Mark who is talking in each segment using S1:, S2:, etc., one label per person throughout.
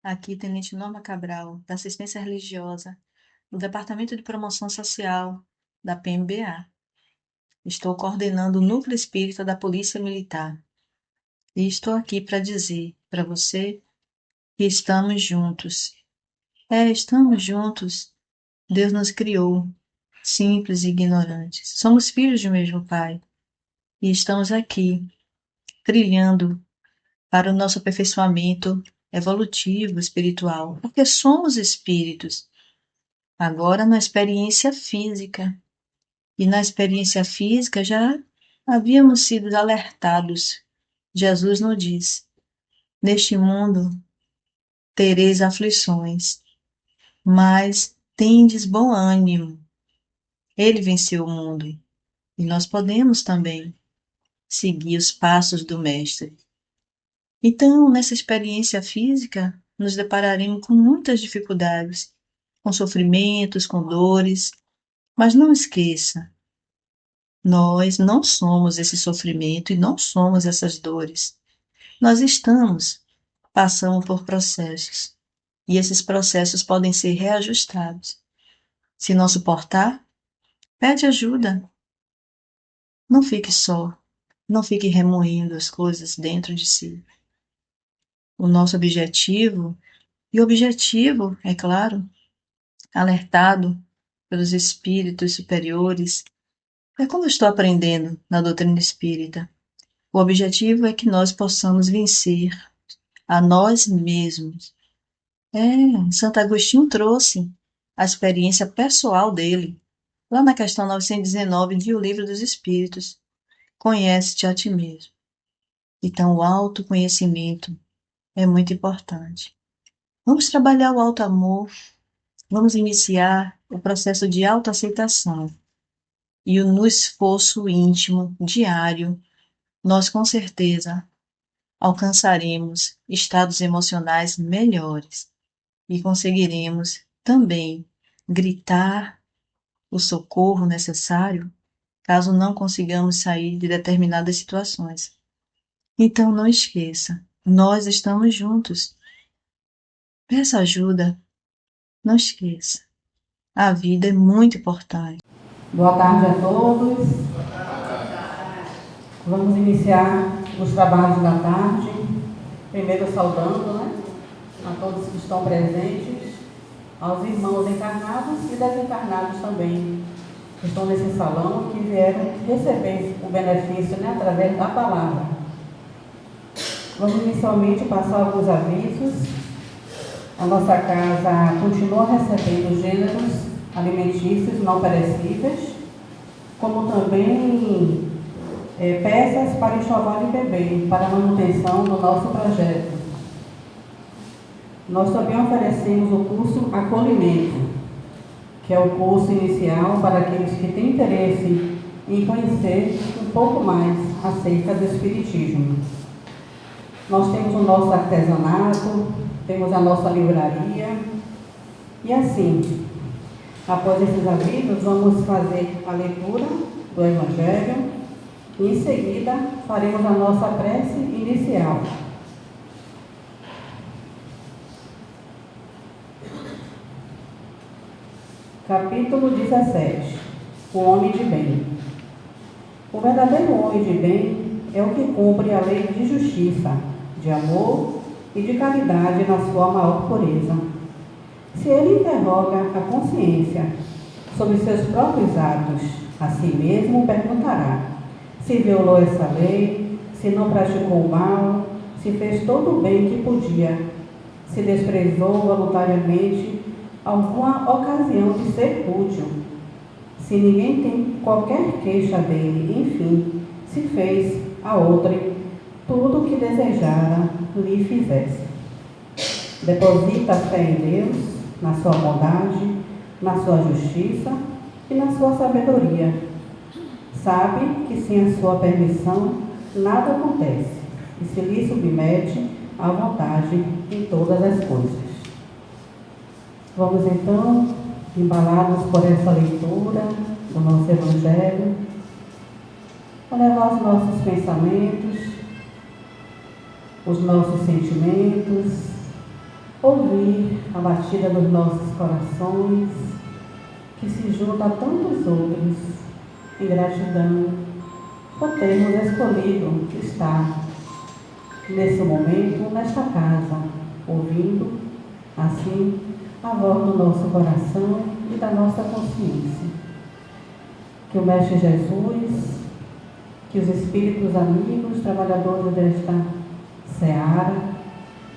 S1: Aqui, Tenente Norma Cabral, da Assistência Religiosa, do Departamento de Promoção Social, da PMBA. Estou coordenando o Núcleo Espírita da Polícia Militar. E estou aqui para dizer para você que estamos juntos. Estamos juntos. Deus nos criou, simples e ignorantes. Somos filhos do mesmo Pai. E estamos aqui, trilhando para o nosso aperfeiçoamento evolutivo, espiritual, porque somos espíritos. Agora na experiência física. E na experiência física já havíamos sido alertados. Jesus nos diz: neste mundo tereis aflições, mas tendes bom ânimo. Ele venceu o mundo e nós podemos também seguir os passos do Mestre. Então, nessa experiência física, nos depararemos com muitas dificuldades, com sofrimentos, com dores, mas não esqueça, nós não somos esse sofrimento e não somos essas dores. Nós passamos por processos, e esses processos podem ser reajustados. Se não suportar, pede ajuda. Não fique só, não fique remoendo as coisas dentro de si. O nosso objetivo, é claro, alertado pelos espíritos superiores, é como eu estou aprendendo na doutrina espírita. O objetivo é que nós possamos vencer a nós mesmos. Santo Agostinho trouxe a experiência pessoal dele, lá na questão 919 de O Livro dos Espíritos. Conhece-te a ti mesmo. Então, o autoconhecimento é muito importante. Vamos trabalhar o auto-amor, vamos iniciar o processo de autoaceitação. E no esforço íntimo, diário, nós com certeza alcançaremos estados emocionais melhores e conseguiremos também gritar o socorro necessário caso não consigamos sair de determinadas situações. Então não esqueça, nós estamos juntos. Peça ajuda, não esqueça. A vida é muito importante.
S2: Boa tarde a todos. Vamos iniciar os trabalhos da tarde. Primeiro saudando, a todos que estão presentes, aos irmãos encarnados e desencarnados também, que estão nesse salão, que vieram receber o benefício, através da palavra. Vamos inicialmente passar alguns avisos. A nossa casa continua recebendo gêneros alimentícios não perecíveis, como também peças para enxoval de bebê, para a manutenção do nosso projeto. Nós também oferecemos o curso Acolhimento, que é o curso inicial para aqueles que têm interesse em conhecer um pouco mais acerca do Espiritismo. Nós temos o nosso artesanato, temos a nossa livraria, e assim, após esses avisos, vamos fazer a leitura do Evangelho e em seguida faremos a nossa prece inicial. Capítulo 17. O homem de bem. O verdadeiro homem de bem é o que cumpre a lei de justiça, de amor e de caridade na sua maior pureza. Se ele interroga a consciência sobre seus próprios atos, a si mesmo perguntará se violou essa lei, se não praticou o mal, se fez todo o bem que podia, se desprezou voluntariamente alguma ocasião de ser útil, se ninguém tem qualquer queixa dele, enfim, se fez a outrem tudo o que desejara lhe fizesse. Deposita a fé em Deus, na sua bondade, na sua justiça e na sua sabedoria. Sabe que sem a sua permissão nada acontece e se lhe submete à vontade em todas as coisas. Vamos então, embalados por essa leitura do nosso Evangelho, levar os nossos pensamentos, os nossos sentimentos ouvir a batida dos nossos corações, que se junta a tantos outros, em gratidão por termos escolhido estar nesse momento, nesta casa, ouvindo, assim, a voz do nosso coração e da nossa consciência. Que o Mestre Jesus, que os espíritos amigos, trabalhadores desta seara,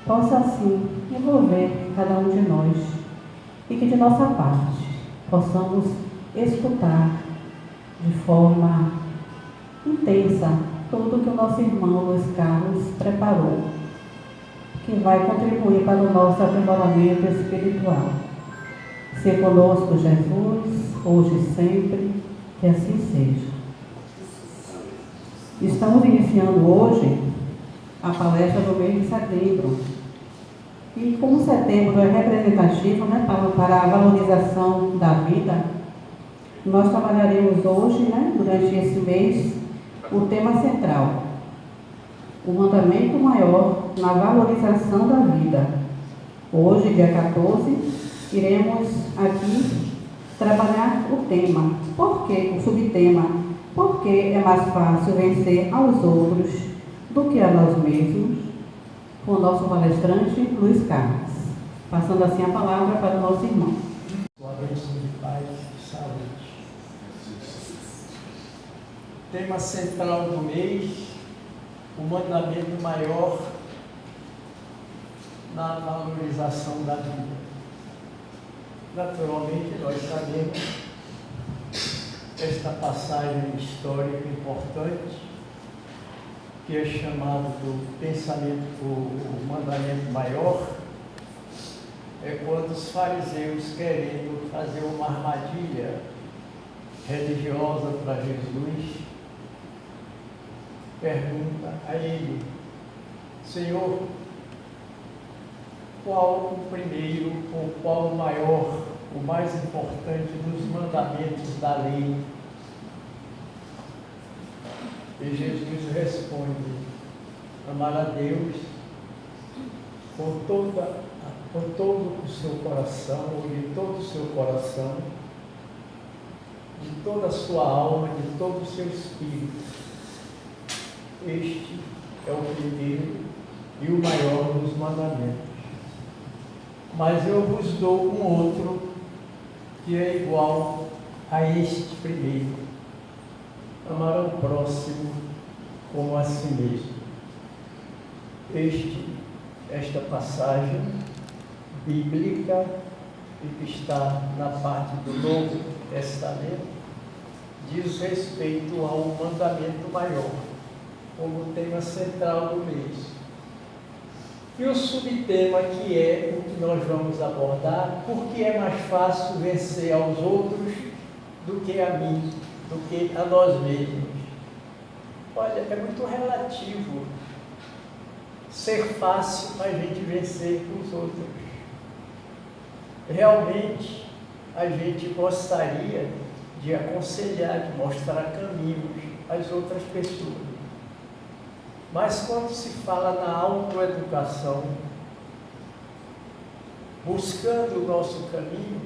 S2: possa assim envolver cada um de nós e que de nossa parte possamos escutar de forma intensa tudo que o nosso irmão Luiz Carlos preparou, que vai contribuir para o nosso aprimoramento espiritual. Se conosco, Jesus, hoje e sempre, que assim seja. Estamos iniciando hoje a palestra do mês de setembro. E como setembro é representativo, né, para a valorização da vida, nós trabalharemos hoje, né, durante esse mês, o tema central, o mandamento maior na valorização da vida. Hoje, dia 14, iremos aqui trabalhar o tema. Por que o subtema? Porque é mais fácil vencer aos outros do que a nós mesmos, com o nosso palestrante Luiz Carlos. Passando assim a palavra para o nosso irmão.
S3: Uma bênção de paz e saúde. Tema central do mês, o mandamento maior na valorização da vida. Naturalmente, nós sabemos esta passagem histórica importante, que é chamado do pensamento, o mandamento maior, é quando os fariseus, querendo fazer uma armadilha religiosa para Jesus, pergunta a ele: Senhor, qual o primeiro ou qual o maior, o mais importante dos mandamentos da lei? E Jesus responde: amar a Deus com todo o seu coração, ou de todo o seu coração, de toda a sua alma, de todo o seu espírito. Este é o primeiro e o maior dos mandamentos. Mas eu vos dou um outro que é igual a este primeiro: amar ao próximo como a si mesmo. Esta passagem bíblica, que está na parte do Novo Testamento, diz respeito ao mandamento maior, como tema central do mês. E o subtema, que é o que nós vamos abordar: porque é mais fácil vencer aos outros do que a mim, do que a nós mesmos. Olha, é muito relativo ser fácil a gente vencer os outros. Realmente, a gente gostaria de aconselhar, de mostrar caminhos às outras pessoas. Mas quando se fala na autoeducação, buscando o nosso caminho,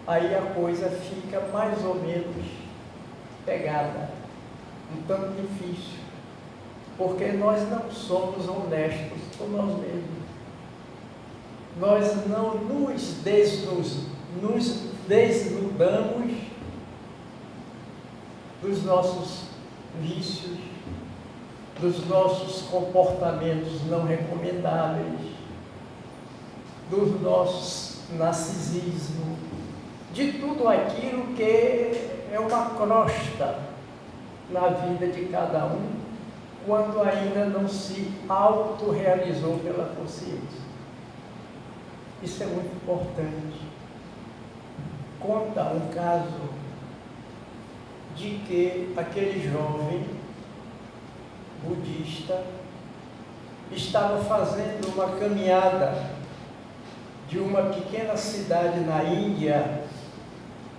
S3: aí a coisa fica mais ou menos pegada, um tanto difícil, porque nós não somos honestos com nós mesmos. Nós não nos desnudamos dos nossos vícios, dos nossos comportamentos não recomendáveis, dos nossos narcisismo, de tudo aquilo que é uma crosta na vida de cada um, quando ainda não se autorrealizou pela consciência. Isso é muito importante. Conta um caso de que aquele jovem budista estava fazendo uma caminhada de uma pequena cidade na Índia,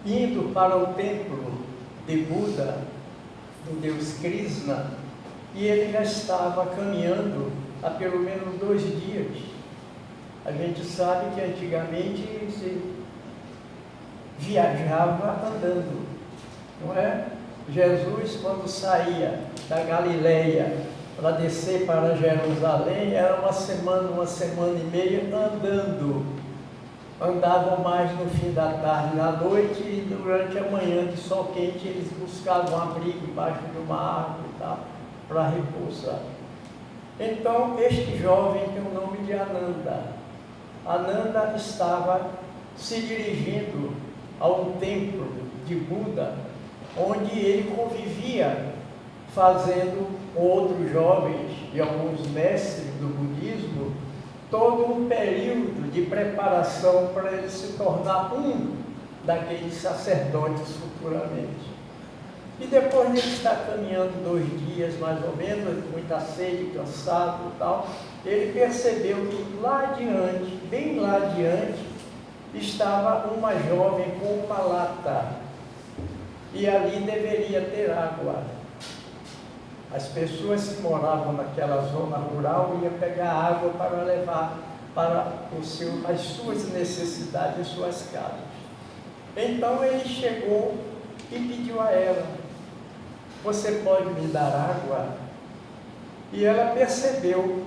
S3: indo para o templo de Buda, do deus Krishna, e ele já estava caminhando há pelo menos 2 dias. A gente sabe que antigamente se viajava andando, não é? Jesus, quando saía da Galileia para descer para Jerusalém, era uma semana e meia andando. Andavam mais no fim da tarde, na noite, e durante a manhã de sol quente eles buscavam abrigo embaixo de uma árvore e tal, para repousar. Então, este jovem tem o nome de Ananda. Ananda estava se dirigindo a um templo de Buda, onde ele convivia, fazendo com outros jovens e alguns mestres do budismo, todo um período de preparação para ele se tornar um daqueles sacerdotes futuramente. E depois de ele estar caminhando 2 dias, mais ou menos, muita sede, cansado e tal, ele percebeu que lá adiante, bem lá adiante, estava uma jovem com uma lata, e ali deveria ter água. As pessoas que moravam naquela zona rural iam pegar água para levar para as suas necessidades, suas casas. Então ele chegou e pediu a ela: você pode me dar água? E ela percebeu,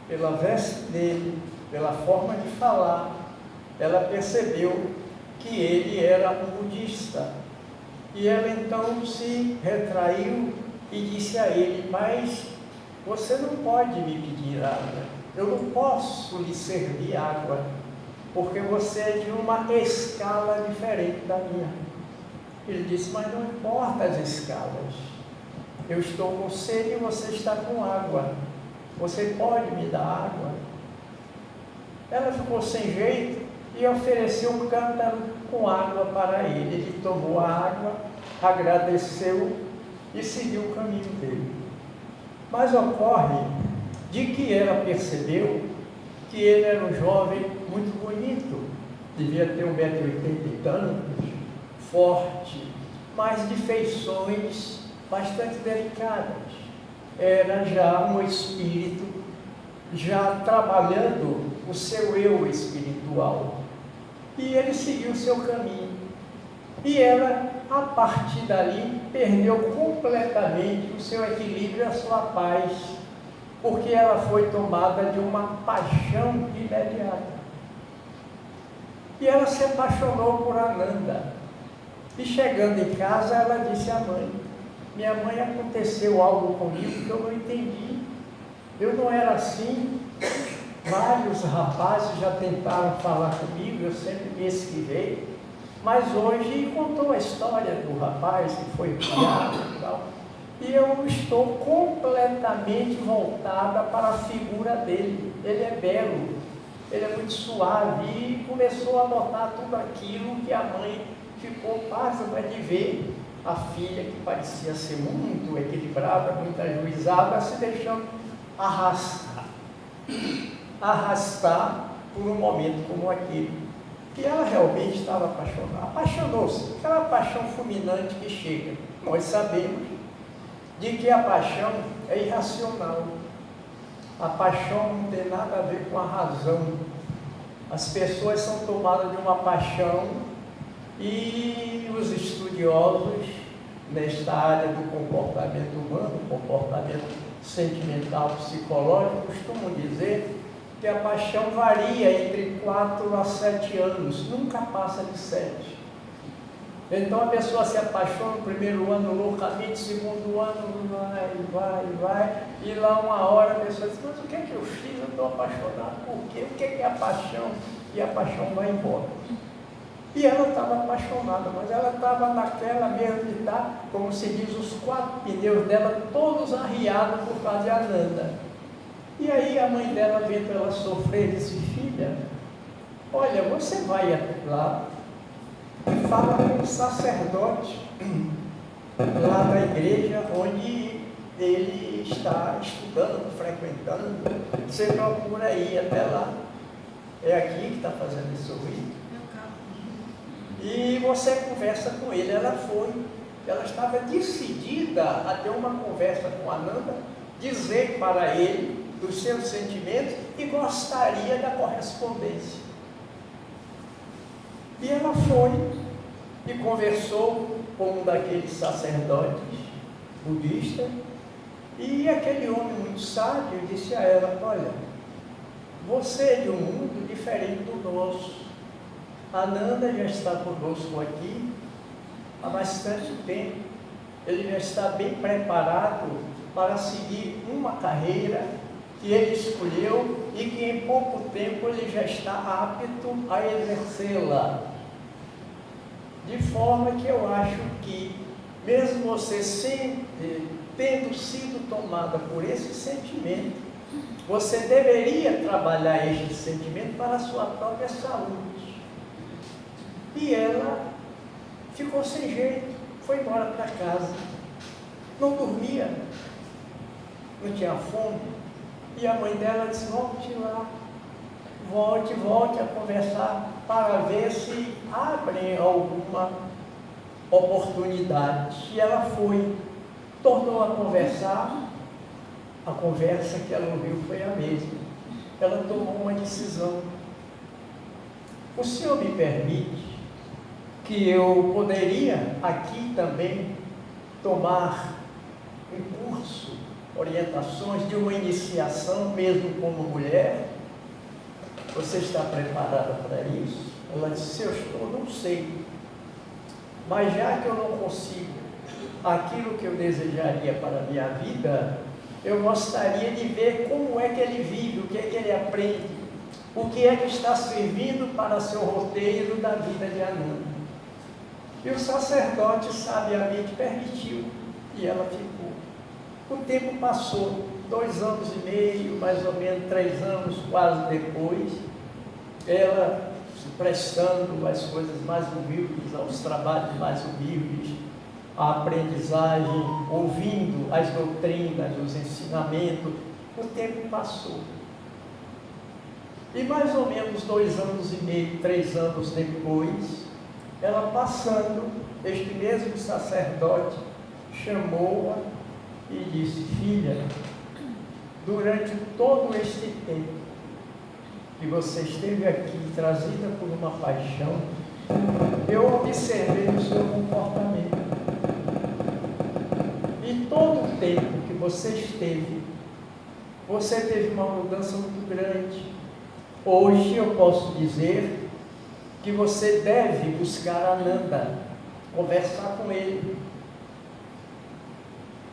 S3: pela veste dele, pela forma de falar, ela percebeu que ele era um budista. E ela então se retraiu e disse a ele: mas você não pode me pedir água, eu não posso lhe servir água, porque você é de uma escala diferente da minha. Ele disse: mas não importa as escalas, eu estou com sede e você está com água, você pode me dar água? Ela ficou sem jeito e ofereceu um cântaro com água para ele. Ele tomou a água, agradeceu e seguiu o caminho dele. Mas ocorre de que ela percebeu que ele era um jovem muito bonito, devia ter 1,80 m e tantos, forte, mas de feições bastante delicadas. Era já um espírito, já trabalhando o seu eu espiritual. E ele seguiu o seu caminho. E ela, a partir dali, perdeu completamente o seu equilíbrio e a sua paz, porque ela foi tomada de uma paixão imediata. E ela se apaixonou por Ananda. E chegando em casa, ela disse à mãe: minha mãe, aconteceu algo comigo que eu não entendi. Eu não era assim. Vários rapazes já tentaram falar comigo, eu sempre me esquivei. Mas hoje contou a história do rapaz que foi criado e tal. E eu estou completamente voltada para a figura dele. Ele é belo, ele é muito suave. E começou a notar tudo aquilo que a mãe ficou pasma de ver a filha, que parecia ser muito equilibrada, muito ajuizada, se deixando arrastar por um momento como aquele. E ela realmente estava apaixonada, apaixonou-se, aquela paixão fulminante que chega. Nós sabemos de que a paixão é irracional, a paixão não tem nada a ver com a razão. As pessoas são tomadas de uma paixão e os estudiosos nesta área do comportamento humano, comportamento sentimental, psicológico, costumam dizer que a paixão varia entre 4 a 7 anos, nunca passa de 7. Então a pessoa se apaixona no primeiro ano loucamente, segundo ano vai, e lá uma hora a pessoa diz: mas o que é que eu fiz? Eu estou apaixonado, por quê? O que é a paixão? E a paixão vai embora. E ela estava apaixonada, mas ela estava naquela mesmo de estar, como se diz, os 4 pneus dela todos arriados por causa de Ananda. E aí a mãe dela, vendo ela sofrer, disse: filha, olha, você vai lá e fala com o sacerdote lá da igreja onde ele está estudando, frequentando. Você procura ir até lá. É aqui que está fazendo esse ruído. E você conversa com ele. Ela foi, ela estava decidida a ter uma conversa com Ananda, dizer para ele dos seus sentimentos e gostaria da correspondência. E ela foi e conversou com um daqueles sacerdotes budistas, e aquele homem muito sábio disse a ela: olha, você é de um mundo diferente do nosso. Ananda já está conosco aqui há bastante tempo. Ele já está bem preparado para seguir uma carreira que ele escolheu e que em pouco tempo ele já está apto a exercê-la. De forma que eu acho que, mesmo você sempre tendo sido tomada por esse sentimento, você deveria trabalhar este sentimento para a sua própria saúde. E ela ficou sem jeito, foi embora para casa, não dormia, não tinha fome, e a mãe dela disse: volte lá, volte a conversar para ver se abrem alguma oportunidade. E ela foi, tornou a conversar, a conversa que ela ouviu foi a mesma. Ela tomou uma decisão: o senhor me permite que eu poderia aqui também tomar um curso, orientações de uma iniciação, mesmo como mulher? Você está preparada para isso? Ela disse: eu estou, não sei, mas já que eu não consigo aquilo que eu desejaria para a minha vida, eu gostaria de ver como é que ele vive, o que é que ele aprende, o que é que está servindo para seu roteiro da vida de Ananda. E o sacerdote sabiamente permitiu, e ela ficou. O tempo passou, 2 anos e meio, mais ou menos 3 anos quase depois, ela se prestando às coisas mais humildes, aos trabalhos mais humildes, à aprendizagem, ouvindo as doutrinas, os ensinamentos. O tempo passou. E mais ou menos 2 anos e meio, 3 anos depois, ela passando, este mesmo sacerdote chamou-a e disse: filha, durante todo este tempo que você esteve aqui, trazida por uma paixão, eu observei o seu comportamento. E todo o tempo que você esteve, você teve uma mudança muito grande. Hoje eu posso dizer que você deve buscar Ananda, conversar com ele.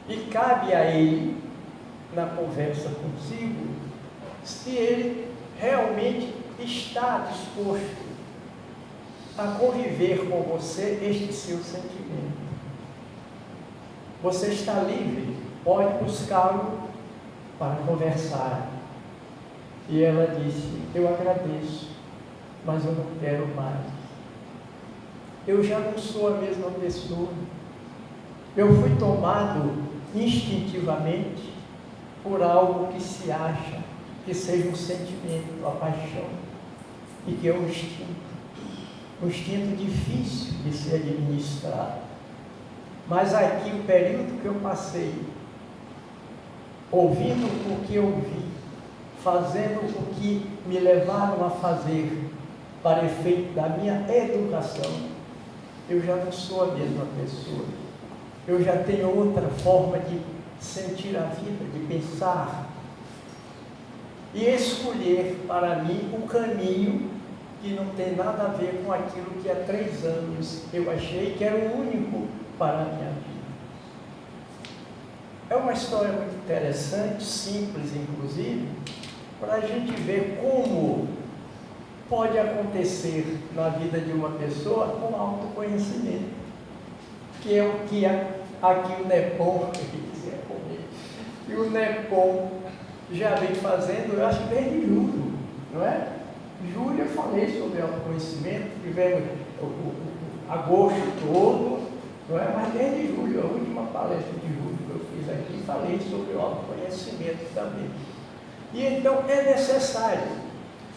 S3: E cabe a ele, na conversa consigo, se ele realmente está disposto a conviver com você este seu sentimento. Você está livre, pode buscá-lo para conversar. E ela disse: eu agradeço, mas eu não quero mais. Eu já não sou a mesma pessoa. Eu fui tomado instintivamente por algo que se acha que seja um sentimento, a paixão, e que é um instinto difícil de ser administrado. Mas aqui o período que eu passei, ouvindo o que eu ouvi, fazendo o que me levaram a fazer para efeito da minha educação, eu já não sou a mesma pessoa. Eu já tenho outra forma de sentir a vida, de pensar e escolher para mim um caminho que não tem nada a ver com aquilo que há 3 anos eu achei que era o único para a minha vida. É uma história muito interessante, simples inclusive, para a gente ver como pode acontecer na vida de uma pessoa com autoconhecimento, que é o que aqui o Nepom, e o Nepom já vem fazendo, eu acho que desde julho, não é? Julho eu falei sobre autoconhecimento, tivemos agosto todo, não é? Mas desde julho, a última palestra de julho que eu fiz aqui, falei sobre o autoconhecimento também. E então é necessário.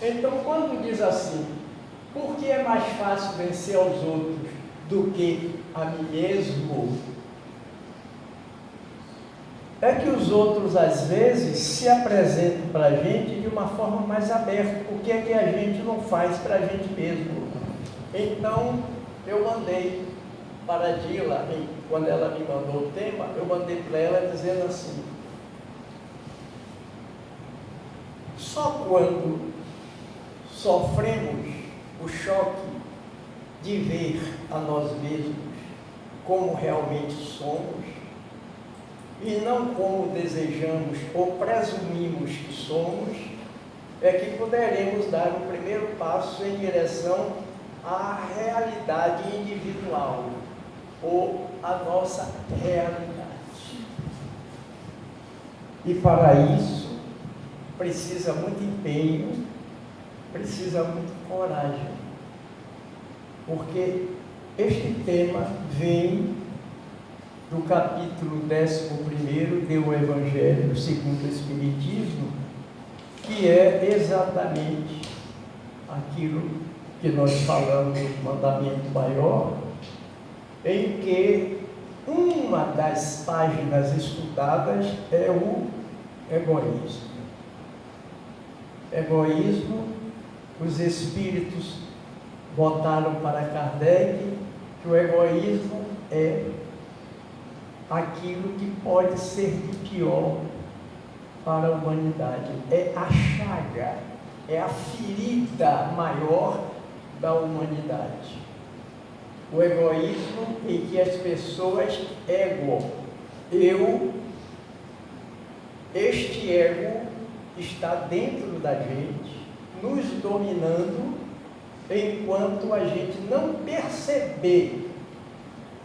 S3: Então quando diz assim, por que é mais fácil vencer aos outros do que a mim mesmo? é que os outros, às vezes, se apresentam para a gente de uma forma mais aberta. O que é que a gente não faz para a gente mesmo? Então, eu mandei para a Dila, quando ela me mandou o tema, eu mandei para ela dizendo assim: só quando sofremos o choque de ver a nós mesmos como realmente somos, e não como desejamos ou presumimos que somos, é que poderemos dar o primeiro passo em direção à realidade individual, ou à nossa realidade. E para isso, precisa muito empenho, precisa muito coragem, porque este tema vem do capítulo 11 do Evangelho segundo o Espiritismo, que é exatamente aquilo que nós falamos no mandamento maior, em que uma das páginas estudadas é o egoísmo. Egoísmo, os espíritos botaram para Kardec que o egoísmo é aquilo que pode ser de pior para a humanidade. É a chaga, é a ferida maior da humanidade. O egoísmo em que as pessoas este ego está dentro da gente, nos dominando, enquanto a gente não perceber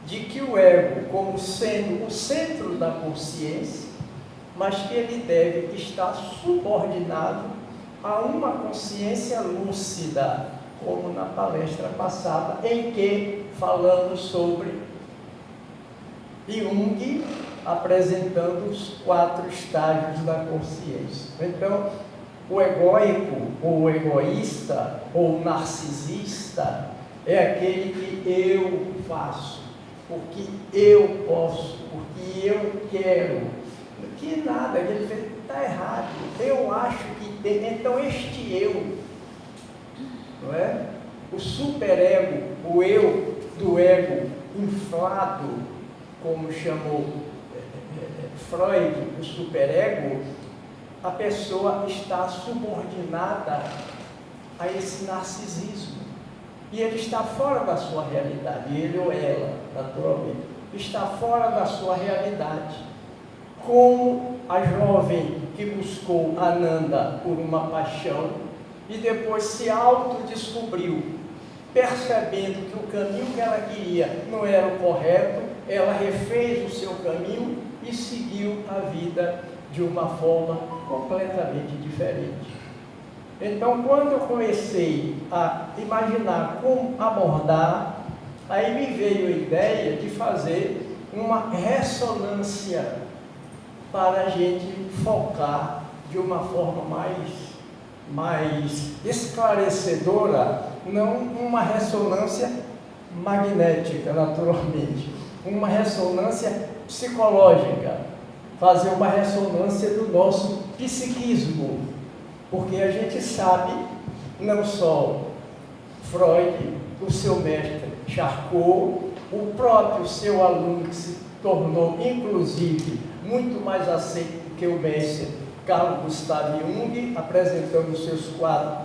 S3: de que o ego, como sendo o centro da consciência, mas que ele deve estar subordinado a uma consciência lúcida, como na palestra passada, em que falamos sobre Jung apresentando os 4 estágios da consciência. Então, o egóico, ou o egoísta, ou o narcisista, é aquele que eu faço, porque eu posso, porque eu quero. Que nada, ele está errado, eu acho que tem. Então, este eu, não é? O superego, o eu do ego inflado, como chamou Freud, o superego, a pessoa está subordinada a esse narcisismo. E ele está fora da sua realidade, ele ou ela, naturalmente, está fora da sua realidade. Como a jovem que buscou Ananda por uma paixão e depois se autodescobriu, percebendo que o caminho que ela queria não era o correto, ela refez o seu caminho e seguiu a vida de uma forma completamente diferente. Então, quando eu comecei a imaginar como abordar, aí me veio a ideia de fazer uma ressonância para a gente focar de uma forma mais esclarecedora, não uma ressonância magnética, naturalmente, uma ressonância psicológica, fazer uma ressonância do nosso psiquismo, porque a gente sabe, não só Freud, o seu mestre Charcot, o próprio seu aluno que se tornou, inclusive, muito mais aceito que o mestre Carl Gustav Jung, apresentando os seus 4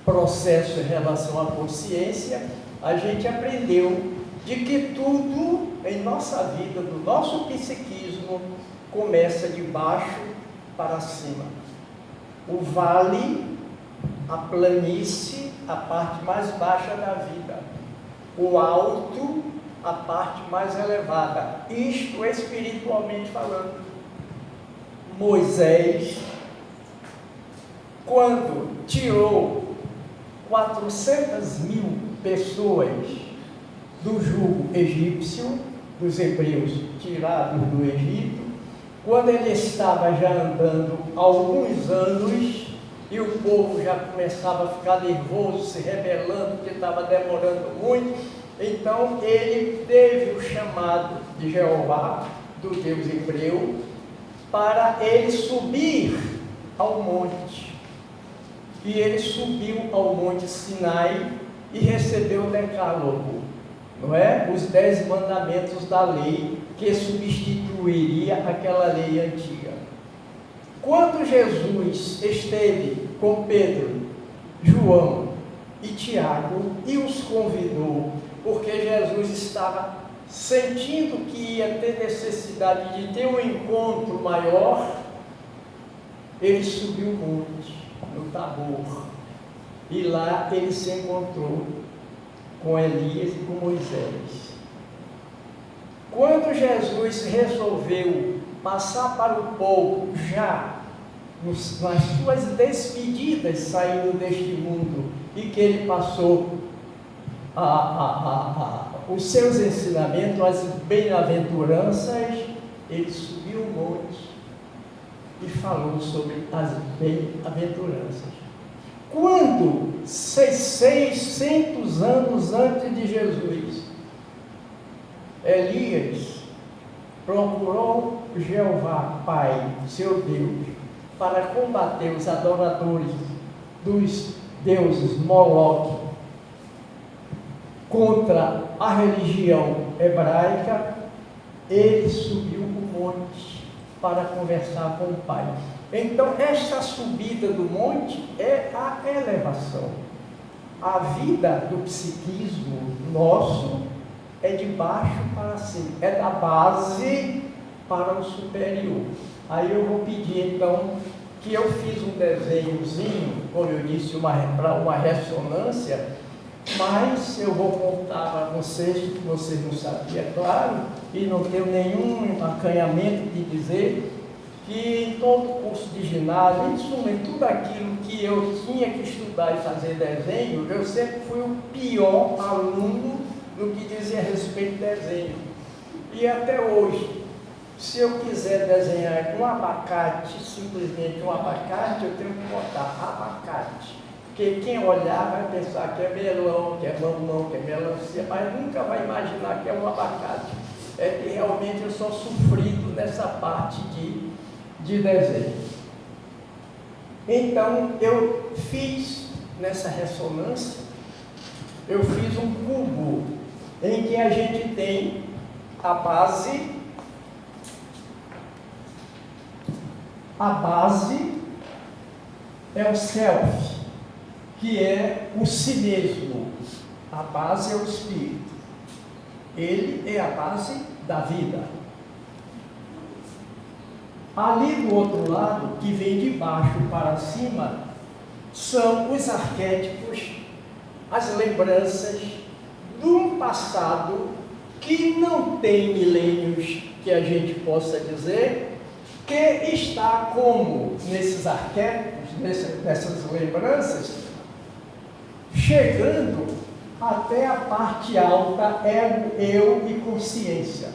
S3: processos em relação à consciência, a gente aprendeu de que tudo em nossa vida, do nosso psiquismo, começa de baixo para cima. O vale, a planície, a parte mais baixa da vida. O alto, a parte mais elevada. Isto espiritualmente falando. Moisés, quando tirou 400.000 pessoas do jugo egípcio, dos hebreus tirados do Egito, quando ele estava já andando alguns anos e o povo já começava a ficar nervoso, se rebelando, porque estava demorando muito, então ele teve o chamado de Jeová, do Deus hebreu, para ele subir ao monte. E ele subiu ao monte Sinai e recebeu o decálogo, não é? Os 10 mandamentos da lei, que substituiria aquela lei antiga. Quando Jesus esteve com Pedro, João e Tiago e os convidou, porque Jesus estava sentindo que ia ter necessidade de ter um encontro maior, ele subiu o monte, no Tabor, e lá ele se encontrou com Elias e com Moisés. Quando Jesus resolveu passar para o povo, já nas suas despedidas saindo deste mundo, e que ele passou os seus ensinamentos, as bem-aventuranças, ele subiu o monte e falou sobre as bem-aventuranças. Quando, 600 anos antes de Jesus, Elias procurou Jeová, Pai, seu Deus, para combater os adoradores dos deuses Moloque contra a religião hebraica, ele subiu o monte para conversar com o Pai. Então, esta subida do monte é a elevação. A vida do psiquismo nosso é de baixo para cima, é da base para o superior. Aí eu vou pedir então que eu fiz um desenhozinho, como eu disse, para uma ressonância, mas eu vou contar para vocês, que vocês não sabiam, é claro, e não tenho nenhum acanhamento de dizer que em todo curso de ginásio, em suma, em tudo aquilo que eu tinha que estudar e fazer desenho, eu sempre fui o pior aluno no que dizia respeito a desenho. E até hoje, se eu quiser desenhar um abacate, simplesmente um abacate, eu tenho que botar abacate. Porque quem olhar vai pensar que é melão, que é mamão, que é melancia, mas nunca vai imaginar que é um abacate. É que realmente eu sou sofrido nessa parte de desenho. Então, eu fiz nessa ressonância, eu fiz um cubo em que a gente tem a base é o self, que é o si mesmo. A base é o espírito. Ele é a base da vida. Ali do outro lado, que vem de baixo para cima, são os arquétipos, as lembranças de um passado que não tem milênios que a gente possa dizer, que está como nesses arquétipos, nessas lembranças, chegando até a parte alta, ego, eu e consciência.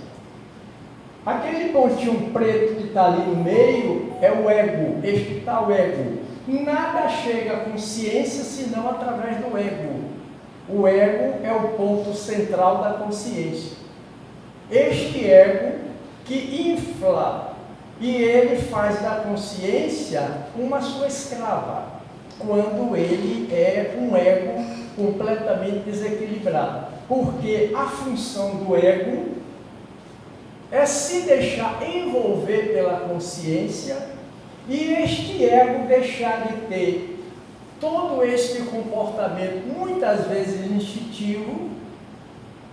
S3: Aquele pontinho preto que está ali no meio é o ego, este está o ego. Nada chega à consciência senão através do ego. O ego é o ponto central da consciência. Este ego que infla, e ele faz da consciência uma sua escrava, quando ele é um ego completamente desequilibrado. Porque a função do ego é se deixar envolver pela consciência e este ego deixar de ter todo este comportamento, muitas vezes instintivo,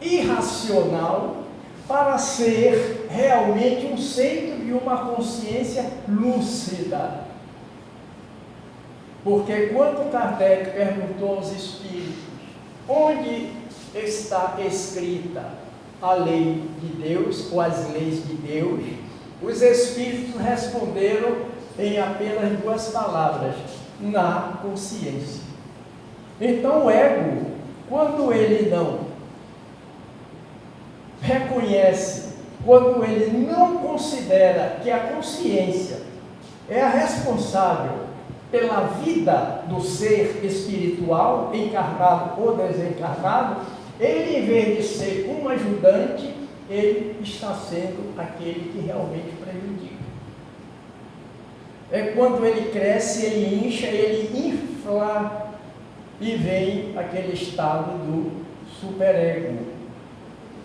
S3: irracional, para ser realmente um centro de uma consciência lúcida. Porque quando Kardec perguntou aos espíritos onde está escrita a lei de Deus, ou as leis de Deus, os espíritos responderam em apenas 2 palavras: na consciência. Então o ego, quando ele não reconhece, quando ele não considera que a consciência é a responsável pela vida do ser espiritual, encarnado ou desencarnado, ele, em vez de ser um ajudante, ele está sendo aquele que realmente prejudica. É quando ele cresce, ele incha, ele infla e vem aquele estado do superego,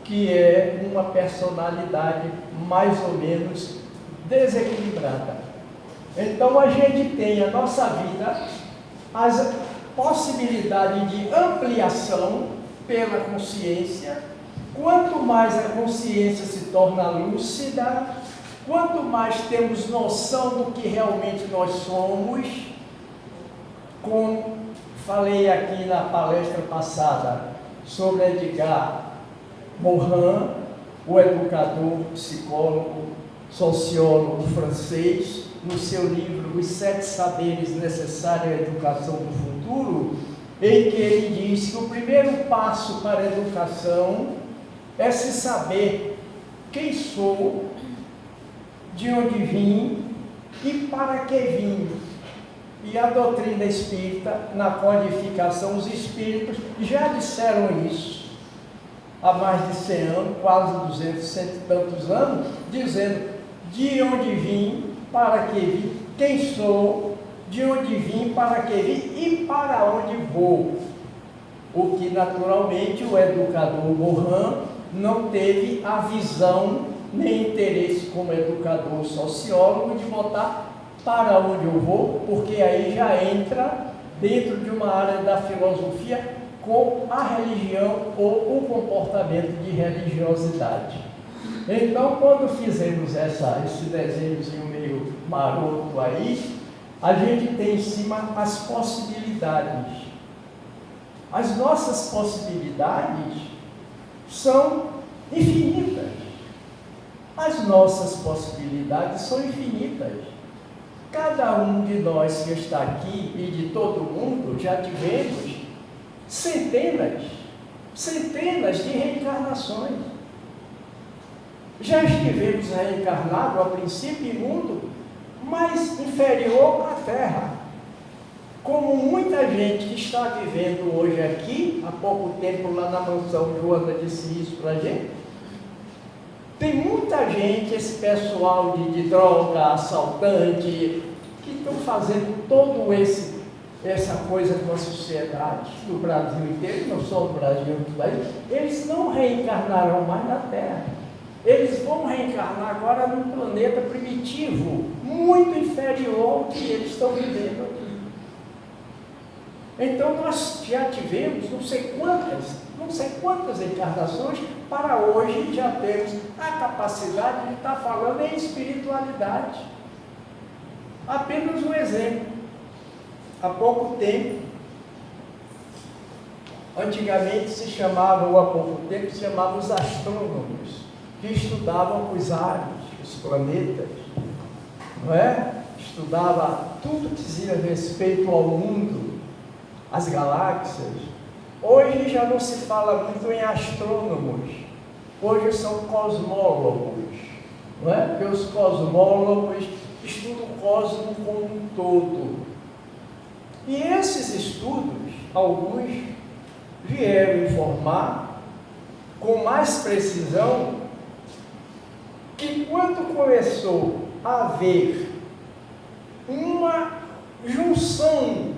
S3: que é uma personalidade mais ou menos desequilibrada. Então a gente tem a nossa vida, as possibilidades de ampliação pela consciência. Quanto mais a consciência se torna lúcida, quanto mais temos noção do que realmente nós somos, como falei aqui na palestra passada sobre Edgar Morin, o educador, psicólogo, sociólogo francês, no seu livro Os 7 Saberes Necessários à Educação do Futuro, em que ele diz que o primeiro passo para a educação é se saber quem sou, de onde vim e para que vim. E a doutrina espírita, na codificação, os espíritos já disseram isso há mais de 100 anos, quase 200, cento e tantos anos, dizendo de onde vim, para que vim, quem sou, de onde vim, para que vim e para onde vou. O que naturalmente o educador Morin não teve a visão nem interesse como educador sociólogo de botar para onde eu vou, porque aí já entra dentro de uma área da filosofia com a religião ou o comportamento de religiosidade. Então, quando fizemos esse desenhozinho meio maroto aí, a gente tem em cima as possibilidades. As nossas possibilidades são infinitas. As nossas possibilidades são infinitas. Cada um de nós que está aqui e de todo mundo já tivemos centenas de reencarnações. Já estivemos reencarnados, a princípio, em mundo mais inferior à Terra. Como muita gente que está vivendo hoje aqui, há pouco tempo lá na mansão, Joana disse isso para a gente, tem muita gente, esse pessoal de droga, assaltante, que estão fazendo todo essa coisa com a sociedade do Brasil inteiro, não só do Brasil, eles não reencarnarão mais na Terra. Eles vão reencarnar agora num planeta primitivo, muito inferior ao que eles estão vivendo aqui. Então nós já tivemos não sei quantas encarnações, para hoje já temos a capacidade de estar falando em espiritualidade. Apenas um exemplo. Há pouco tempo, antigamente se chamava, ou há pouco tempo se chamavam os astrônomos, que estudavam os ares, os planetas, não é? Estudava tudo que dizia respeito ao mundo, as galáxias. Hoje já não se fala muito em astrônomos, hoje são cosmólogos, não é? Porque os cosmólogos estudam o cosmos como um todo. E esses estudos, alguns vieram informar com mais precisão que quando começou a haver uma junção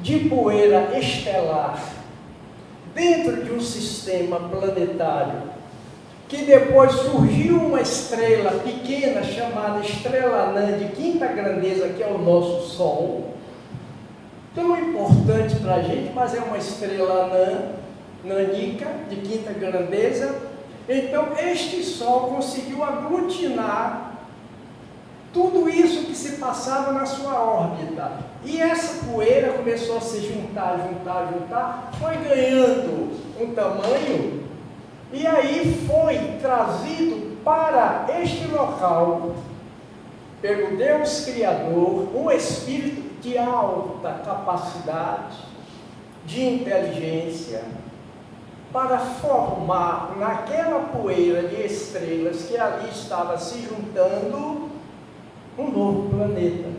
S3: de poeira estelar dentro de um sistema planetário, que depois surgiu uma estrela pequena chamada estrela anã de quinta grandeza, que é o nosso Sol, tão importante para a gente, mas é uma estrela anã, nanica, de quinta grandeza. Então este Sol conseguiu aglutinar tudo isso que se passava na sua órbita. E essa poeira começou a se juntar, foi ganhando um tamanho, e aí foi trazido para este local, pelo Deus Criador, um espírito de alta capacidade, de inteligência, para formar naquela poeira de estrelas que ali estava se juntando um novo planeta,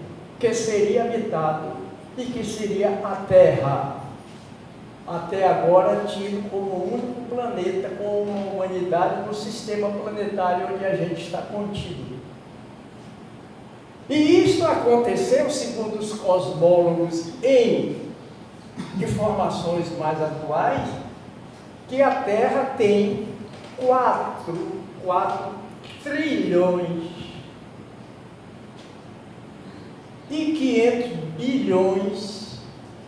S3: que seria habitado e que seria a Terra, até agora tido como o único planeta com uma humanidade no sistema planetário onde a gente está contido. E isto aconteceu, segundo os cosmólogos, de formações mais atuais, que a Terra tem 4 trilhões e 500 bilhões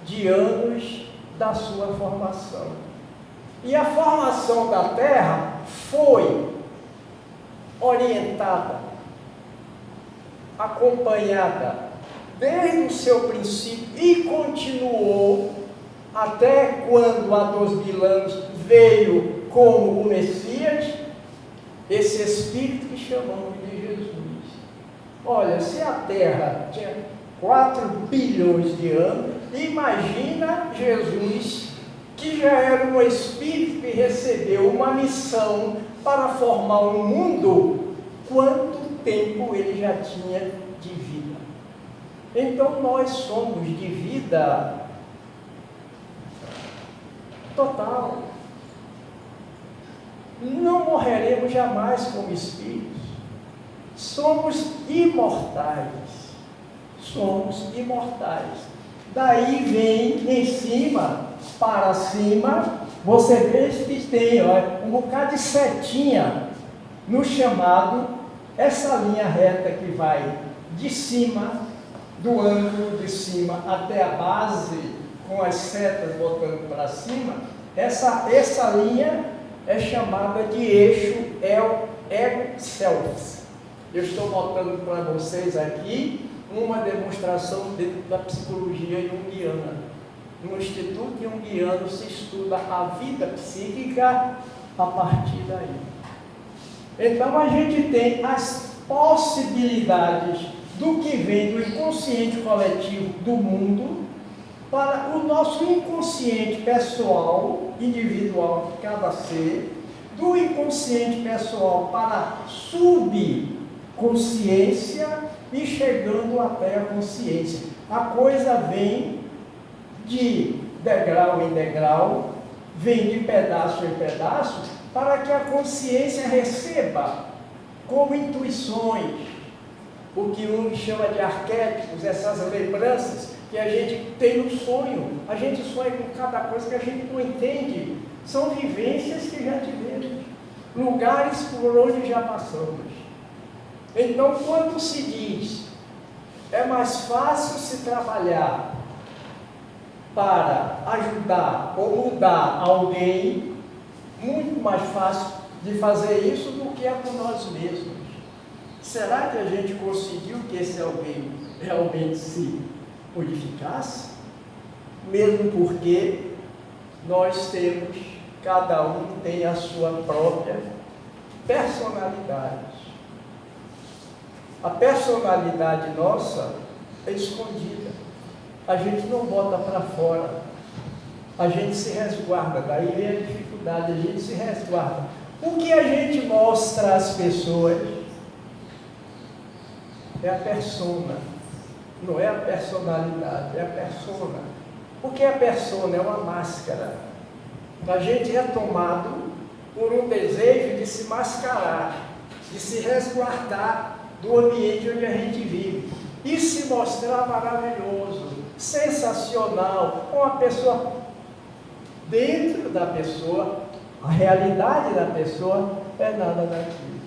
S3: de anos da sua formação. E a formação da Terra foi orientada, acompanhada desde o seu princípio e continuou até quando há 2000 anos veio como o Messias, esse Espírito que chamamos de Jesus. Olha, se a Terra tinha 4 bilhões de anos, imagina Jesus, que já era um Espírito que recebeu uma missão para formar um mundo, quanto tempo ele já tinha de vida. Então nós somos de vida total. Não morreremos jamais como espíritos. Somos imortais. Somos imortais. Daí vem em cima, para cima, você vê que tem um bocado de setinha no chamado, essa linha reta que vai de cima, do ângulo de cima até a base, com as setas botando para cima, essa linha é chamada de eixo ego-self. Eu estou botando para vocês aqui uma demonstração dentro da psicologia junguiana. No Instituto Junguiano se estuda a vida psíquica a partir daí. Então a gente tem as possibilidades do que vem do inconsciente coletivo do mundo para o nosso inconsciente pessoal, individual de cada ser, do inconsciente pessoal para a subconsciência e chegando até a consciência. A coisa vem de degrau em degrau, vem de pedaço em pedaço, para que a consciência receba como intuições, o que Jung chama de arquétipos, essas lembranças que a gente tem no sonho. A gente sonha com cada coisa que a gente não entende. São vivências que já tivemos, lugares por onde já passamos. Então, quando se diz, é mais fácil se trabalhar para ajudar ou mudar alguém, muito mais fácil de fazer isso do que é com nós mesmos. Será que a gente conseguiu que esse alguém realmente se modificasse? Mesmo porque nós temos, cada um tem a sua própria personalidade. A personalidade nossa é escondida. A gente não bota para fora. A gente se resguarda. Daí vem a dificuldade, a gente se resguarda. O que a gente mostra às pessoas é a persona. Não é a personalidade, é a persona. O que é a persona? É uma máscara. A gente é tomado por um desejo de se mascarar, de se resguardar do ambiente onde a gente vive e se mostrar maravilhoso, sensacional, uma pessoa dentro da pessoa, a realidade da pessoa é nada daquilo.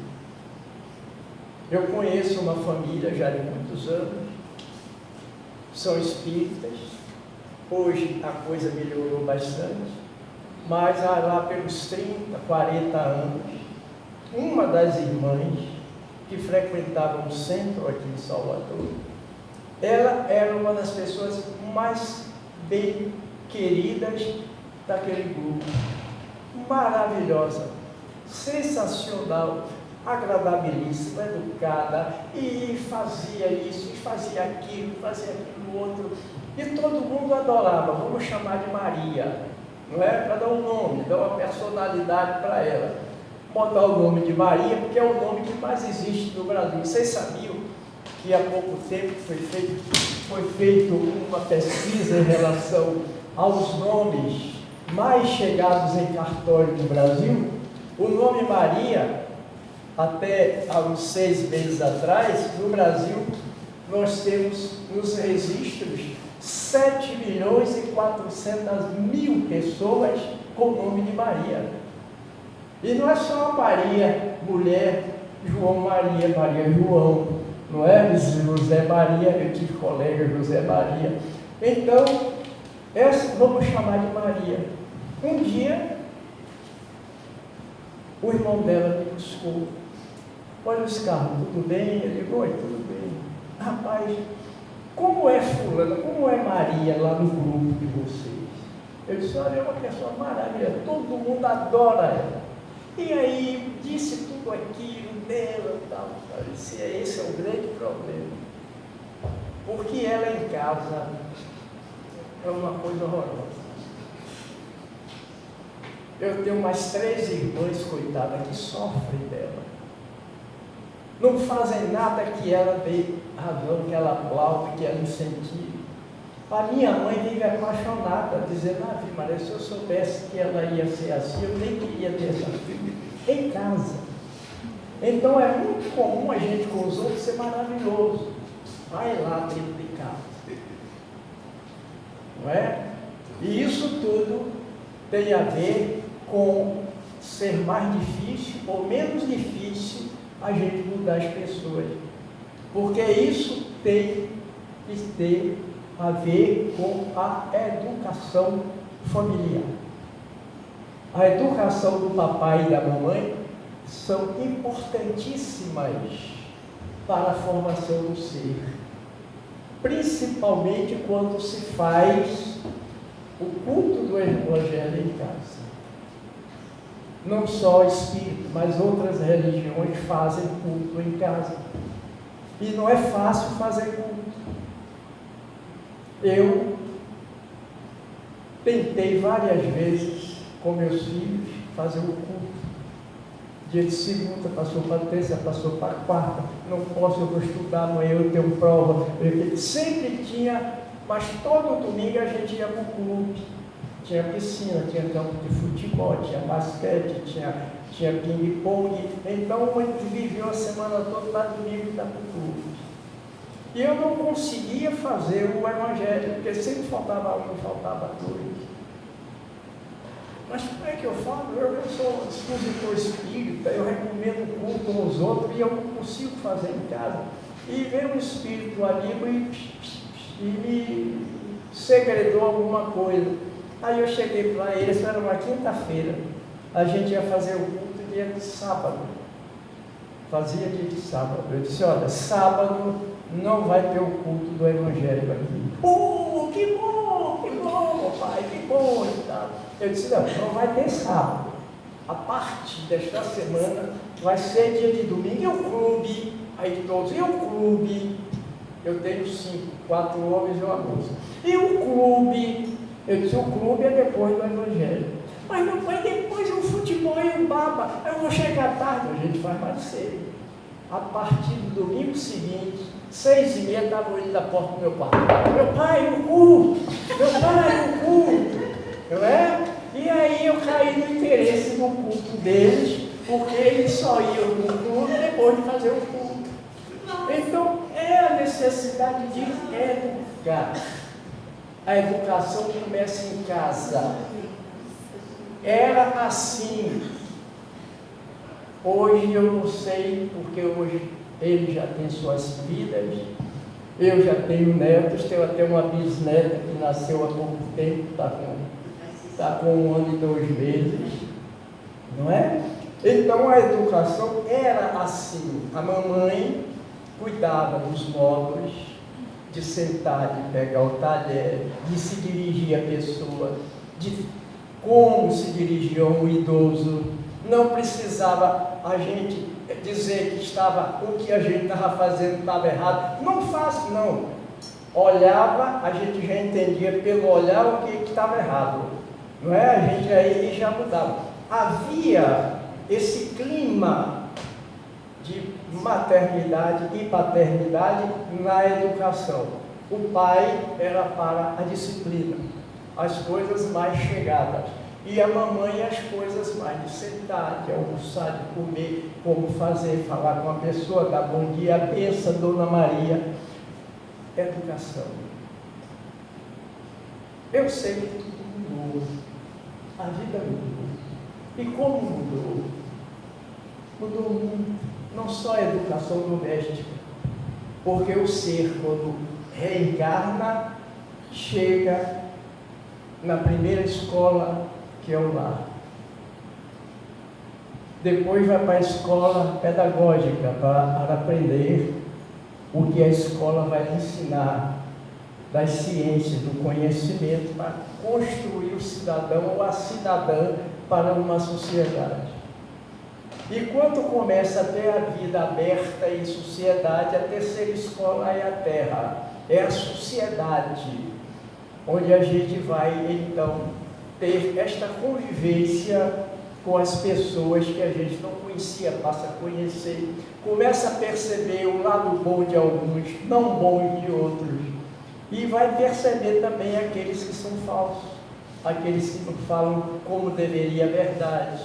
S3: Eu conheço uma família já de muitos anos, são espíritas, hoje a coisa melhorou bastante, mas lá pelos 30, 40 anos, uma das irmãs que frequentava um centro aqui em Salvador, ela era uma das pessoas mais bem queridas daquele grupo, maravilhosa, sensacional, agradabilíssima, educada, e fazia isso, e fazia aquilo outro, e todo mundo adorava. Vamos chamar de Maria, não é? Para dar um nome, dar uma personalidade para ela. Botar o nome de Maria, porque é o nome que mais existe no Brasil. Vocês sabiam que há pouco tempo foi feito uma pesquisa em relação aos nomes mais chegados em cartório do Brasil? O nome Maria, até há uns 6 meses atrás, no Brasil, nós temos nos registros 7.400.000 pessoas com o nome de Maria. E não é só Maria, mulher, João Maria, Maria João, não é? José Maria, eu tive colega José Maria. Então, essa vamos chamar de Maria. Um dia, o irmão dela me buscou. Olha os carros, tudo bem? Eu digo, oi, tudo bem. Rapaz, como é fulana, como é Maria lá no grupo de vocês? Eu disse, olha, é uma pessoa maravilhosa, todo mundo adora ela. E aí, disse tudo aquilo dela e tal. Eu disse, esse é o grande problema. Porque ela em casa é uma coisa horrorosa. Eu tenho mais 3 irmãs, coitadas, que sofrem dela. Não fazem nada que ela dê razão, que ela aplaude, que ela incentive. A minha mãe vive apaixonada, dizendo, Maria, se eu soubesse que ela ia ser assim, eu nem queria ter essa filha em casa. Então é muito comum a gente com os outros ser maravilhoso. Vai lá dentro de casa. Não é? E isso tudo tem a ver com ser mais difícil ou menos difícil a gente mudar as pessoas. Porque isso tem que ter a ver com a educação familiar. A educação do papai e da mamãe são importantíssimas para a formação do ser, principalmente quando se faz o culto do Evangelho em casa. Não só o espírito, mas outras religiões fazem culto em casa. E não é fácil fazer culto. Eu tentei várias vezes com meus filhos fazer o culto. Dia de segunda, passou para terça, passou para quarta. Não posso, eu vou estudar, amanhã eu tenho prova. Sempre tinha, mas todo domingo a gente ia para o clube. Tinha piscina, tinha campo de futebol, tinha basquete, tinha ping-pong. Então a gente viveu a semana toda para domingo e para o clube. E eu não conseguia fazer o Evangelho, porque sempre faltava um, faltava 2. Mas como é que eu falo? Eu sou expositor espírita, eu recomendo o culto aos outros e eu não consigo fazer em casa. E veio um espírito amigo e me segredou alguma coisa. Aí eu cheguei para ele, isso era uma quinta-feira, a gente ia fazer o culto dia de sábado. Fazia dia de sábado. Eu disse, olha, sábado não vai ter o culto do Evangelho aqui. Que bom, pai, que bom e tal. Eu disse, não vai ter sábado. A partir desta semana vai ser dia de domingo. E o clube? Aí todos, e o clube? Eu tenho 5, 4 homens e uma moça. E o clube? Eu disse, o clube é depois do Evangelho. Mas meu pai, depois o futebol e o baba, eu vou chegar tarde. A gente faz mais cedo. A partir do domingo seguinte, 6h30, estava indo da porta do meu quarto. Meu pai, o culto! Meu pai, o culto! Não é? E aí eu caí no interesse no culto deles, porque eles só iam no culto depois de fazer o culto. Então, é a necessidade de educar. A educação começa em casa. Era assim. Hoje eu não sei, porque hoje ele já tem suas vidas, eu já tenho netos, tenho até uma bisneta que nasceu há pouco tempo, está com 1 ano e 2 meses, não é? Então a educação era assim, a mamãe cuidava dos modos de sentar, de pegar o talher, de se dirigir à pessoa, de como se dirigia um idoso. Não precisava a gente dizer que o que a gente estava fazendo estava errado. Não fácil, não. Olhava, a gente já entendia pelo olhar o que estava errado. Não é? A gente aí já mudava. Havia esse clima de maternidade e paternidade na educação. O pai era para a disciplina, as coisas mais chegadas. E a mamãe as coisas mais de sentar, de almoçar, de comer, como fazer, falar com a pessoa, dar bom dia, a benção, Dona Maria. educação. Eu sei que tudo mudou, a vida mudou. E como mudou? Mudou muito, não só a educação doméstica, porque o ser, quando reencarna, chega na primeira escola, que é o lar. Depois vai para a escola pedagógica, para aprender o que a escola vai ensinar, das ciências, do conhecimento, para construir o cidadão ou a cidadã para uma sociedade. E quando começa a ter a vida aberta em sociedade, a terceira escola é a terra, é a sociedade, onde a gente vai, então, ter esta convivência com as pessoas que a gente não conhecia, passa a conhecer, começa a perceber o lado bom de alguns, não bom de outros, e vai perceber também aqueles que são falsos, aqueles que não falam como deveria a verdade,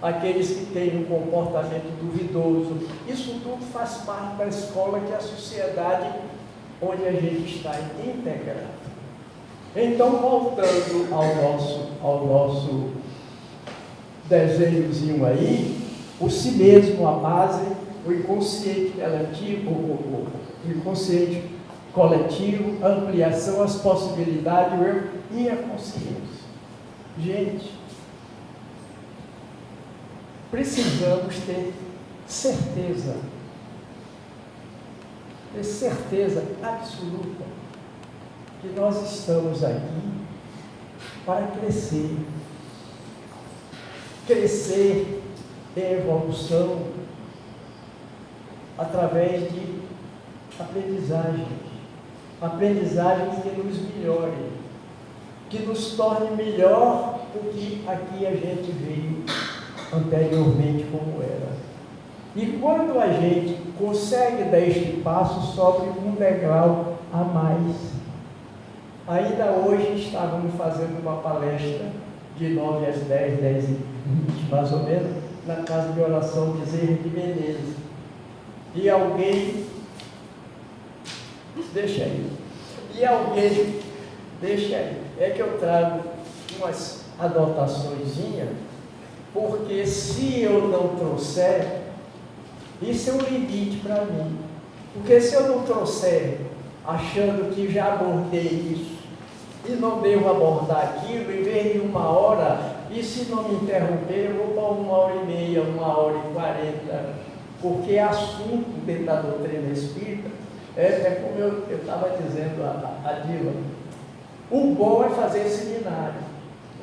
S3: aqueles que têm um comportamento duvidoso. Isso tudo faz parte da escola, que é a sociedade onde a gente está integrado. Então, voltando ao nosso desenhozinho aí, o si mesmo, a base, o inconsciente coletivo, o inconsciente coletivo, a ampliação, as possibilidades, o eu e a consciência. Gente, precisamos ter certeza absoluta que nós estamos aqui para crescer em evolução através de aprendizagens que nos melhorem, que nos torne melhor do que aqui a gente veio anteriormente como era. E quando a gente consegue dar este passo, sobe um degrau a mais. Ainda hoje estávamos fazendo uma palestra de 9 às 10, 10 e 20 mais ou menos, na casa de oração de Bezerra de Menezes. E alguém, deixa aí, é que eu trago umas anotaçõezinhas, porque se eu não trouxer, isso é um limite para mim. Porque se eu não trouxer achando que já abordei isso e não devo abordar aquilo, em vez de 1 hora, e se não me interromper, eu vou para 1h30, 1h40, porque assunto dentro da doutrina espírita é como eu estava dizendo a Dila, o bom é fazer seminário.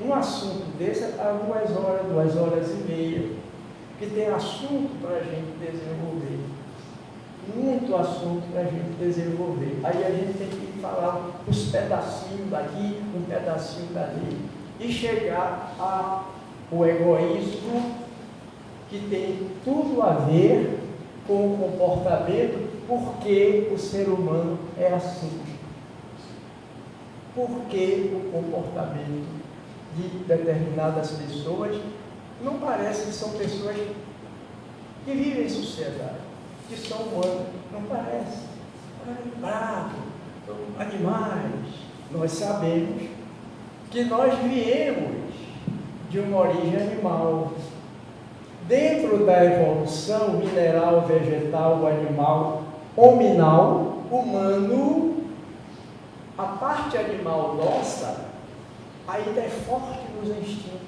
S3: Um assunto desse é para 2 horas, 2 horas e meia, que tem assunto para a gente desenvolver. Muito assunto para a gente desenvolver. Aí a gente tem que falar os pedacinhos daqui, um pedacinho dali, e chegar ao egoísmo, que tem tudo a ver com o comportamento, porque o ser humano é assim. Porque o comportamento de determinadas pessoas não parece que são pessoas que vivem em sociedade, que são humanos, não parece. Bravos, são animais. Nós sabemos que nós viemos de uma origem animal. Dentro da evolução mineral, vegetal, animal, hominal, humano, a parte animal nossa ainda é forte nos instintos.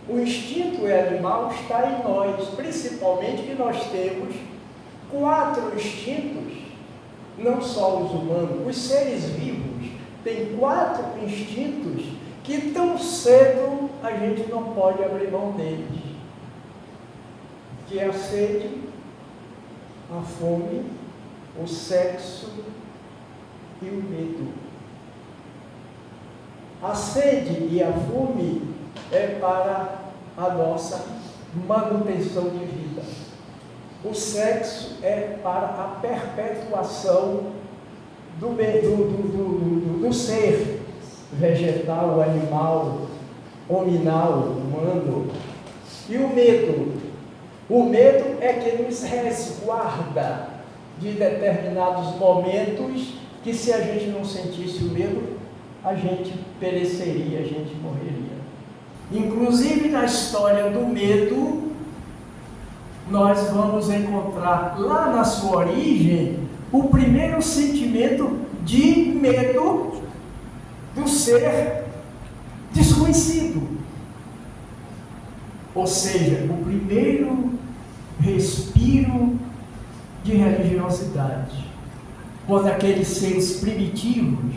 S3: O instinto animal está em nós, principalmente que nós temos 4 instintos, não só os humanos, os seres vivos têm 4 instintos que tão cedo a gente não pode abrir mão deles, que é a sede, a fome, o sexo e o medo. A sede e a fome é para a nossa manutenção de vida. O sexo é para a perpetuação do ser vegetal, animal, hominal, humano. E o medo? O medo é que nos resguarda de determinados momentos que se a gente não sentisse o medo, a gente pereceria, a gente morreria. Inclusive na história do medo, nós vamos encontrar lá na sua origem o primeiro sentimento de medo do ser desconhecido. Ou seja, o primeiro respiro de religiosidade. Quando aqueles seres primitivos,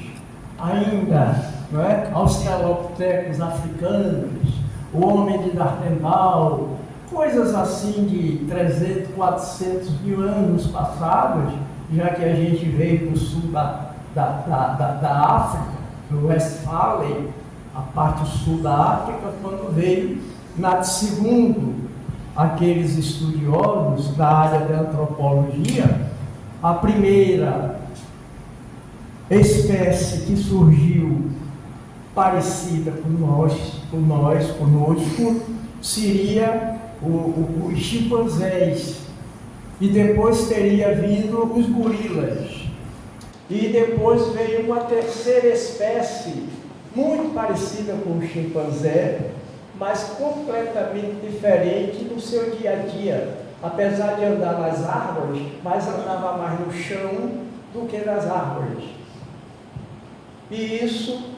S3: ainda, não é, australopitecos africanos, o homem de Neandertal, coisas assim de 300, 400 mil anos passados, já que a gente veio do sul da África, do Westphalen, a parte sul da África, quando veio, segundo aqueles estudiosos da área da antropologia, a primeira espécie que surgiu parecida conosco, seria os chimpanzés, e depois teria vindo os gorilas, e depois veio uma terceira espécie muito parecida com o chimpanzé, mas completamente diferente no seu dia a dia, apesar de andar nas árvores, mas andava mais no chão do que nas árvores. E isso,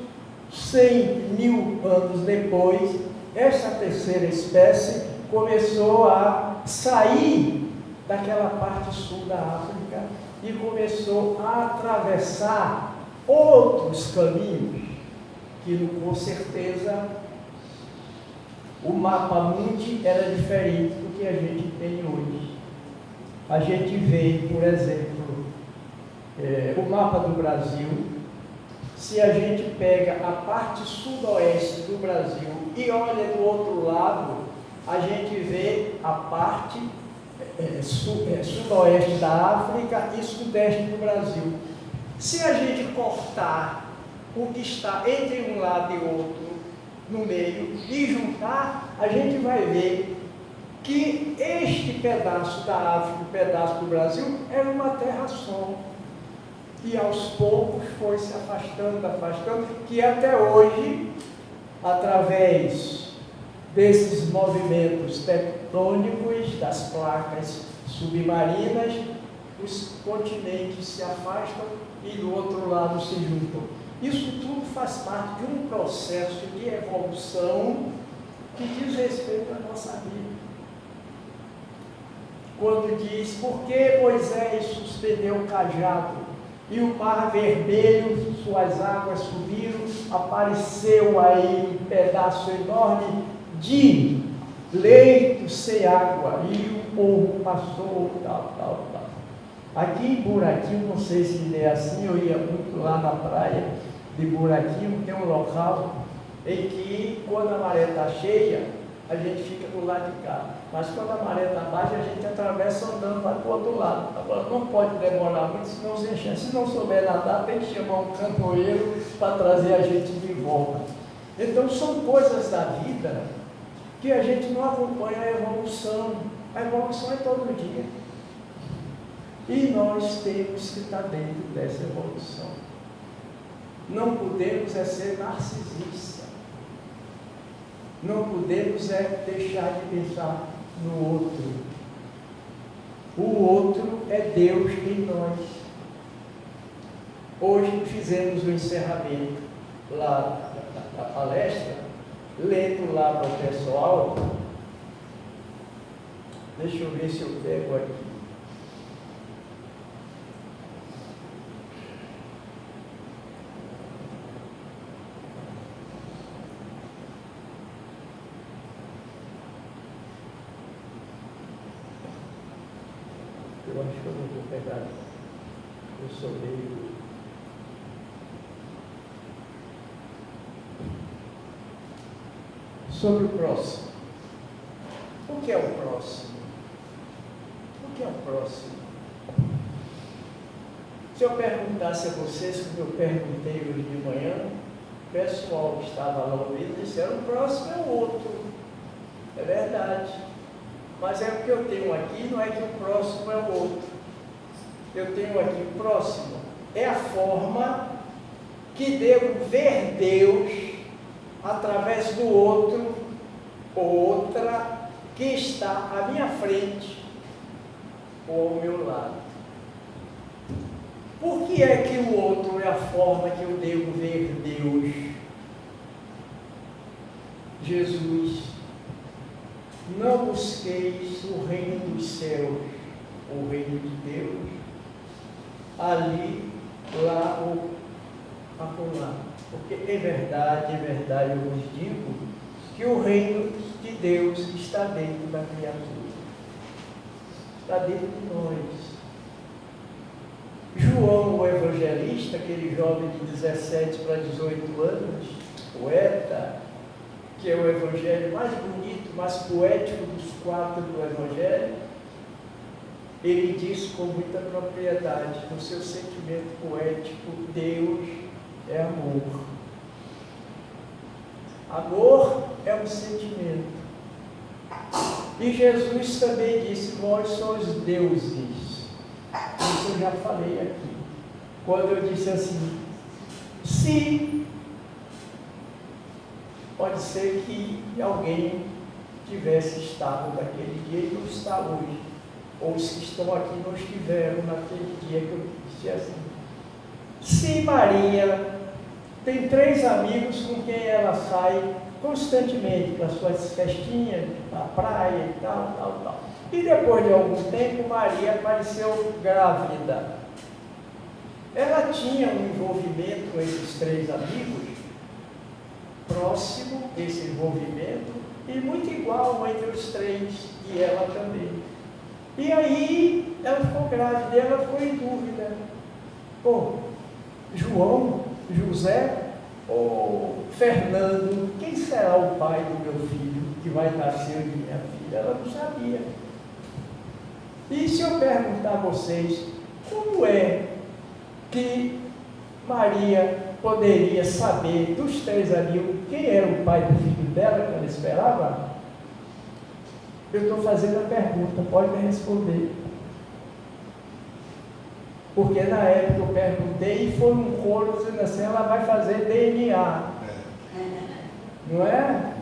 S3: 100 mil anos depois, essa terceira espécie começou a sair daquela parte sul da África e começou a atravessar outros caminhos, que com certeza o mapa mundi era diferente do que a gente tem hoje. A gente vê, por exemplo, o mapa do Brasil. Se a gente pega a parte sudoeste do Brasil e olha do outro lado, a gente vê a parte sudoeste da África e sudeste do Brasil. Se a gente cortar o que está entre um lado e outro no meio e juntar, a gente vai ver que este pedaço da África, o pedaço do Brasil, era uma terra só. E aos poucos foi se afastando, que até hoje, através desses movimentos tectônicos, das placas submarinas, os continentes se afastam e do outro lado se juntam. Isso tudo faz parte de um processo de evolução que diz respeito à nossa vida. Quando diz, por que Moisés suspendeu o cajado e o mar vermelho, suas águas subiram, apareceu aí um pedaço enorme de leito sem água, e o povo passou, tal. Aqui em Buraquinho, não sei se é assim, eu ia muito lá na praia de Buraquinho, tem um local em que, quando a maré está cheia, a gente fica do lado de cá, mas quando a maré está baixa, a gente atravessa andando para o outro lado. Agora, não pode demorar muito, senão se encher. Se não souber nadar, tem que chamar um canoeiro para trazer a gente de volta. Então, são coisas da vida que a gente não acompanha a evolução. A evolução é todo dia. E nós temos que estar dentro dessa evolução. Não podemos ser narcisistas. Não podemos deixar de pensar no outro. O outro é Deus em nós. Hoje fizemos o encerramento lá da palestra, lendo lá para o pessoal. Deixa eu ver se eu pego aqui. Eu acho que eu não vou pegar. Eu sou meio... Sobre o próximo. O que é o próximo? O que é o próximo? Se eu perguntasse a vocês, como eu perguntei hoje de manhã, o pessoal que estava lá ouvindo disseram: o próximo é o outro. É verdade. Mas é o que eu tenho aqui, não é que o próximo é o outro. Eu tenho aqui o próximo, é a forma que devo ver Deus através do outro ou outra que está à minha frente ou ao meu lado. Por que é que o outro é a forma que eu devo ver Deus? Jesus, não busqueis o reino dos céus, o reino de Deus, ali, lá ou acolá. Porque em verdade eu vos digo que o reino de Deus está dentro da criatura, está dentro de nós. João, o evangelista, aquele jovem de 17 para 18 anos, poeta, que é o evangelho mais bonito, mais poético dos 4 do evangelho, ele diz com muita propriedade, no seu sentimento poético: Deus é amor. Amor é um sentimento. E Jesus também disse: vós sois deuses. Isso eu já falei aqui. Quando eu disse assim, se pode ser que alguém tivesse estado naquele dia e não está hoje, ou os que estão aqui não estiveram naquele dia que eu disse assim. Se Maria tem 3 amigos com quem ela sai constantemente para suas festinhas, na praia e tal. E depois de algum tempo, Maria apareceu grávida. Ela tinha um envolvimento com esses 3 amigos, próximo desse envolvimento, e muito igual entre os 3, e ela também. E aí, ela ficou grávida, e ela ficou em dúvida. João, José ou Fernando, quem será o pai do meu filho que vai nascer de minha filha? Ela não sabia. E se eu perguntar a vocês, como é que Maria poderia saber dos 3 amigos quem era o pai do filho dela que ela esperava? Eu estou fazendo a pergunta, pode me responder. Porque na época eu perguntei e foi um coro dizendo assim: ela vai fazer DNA. Não é?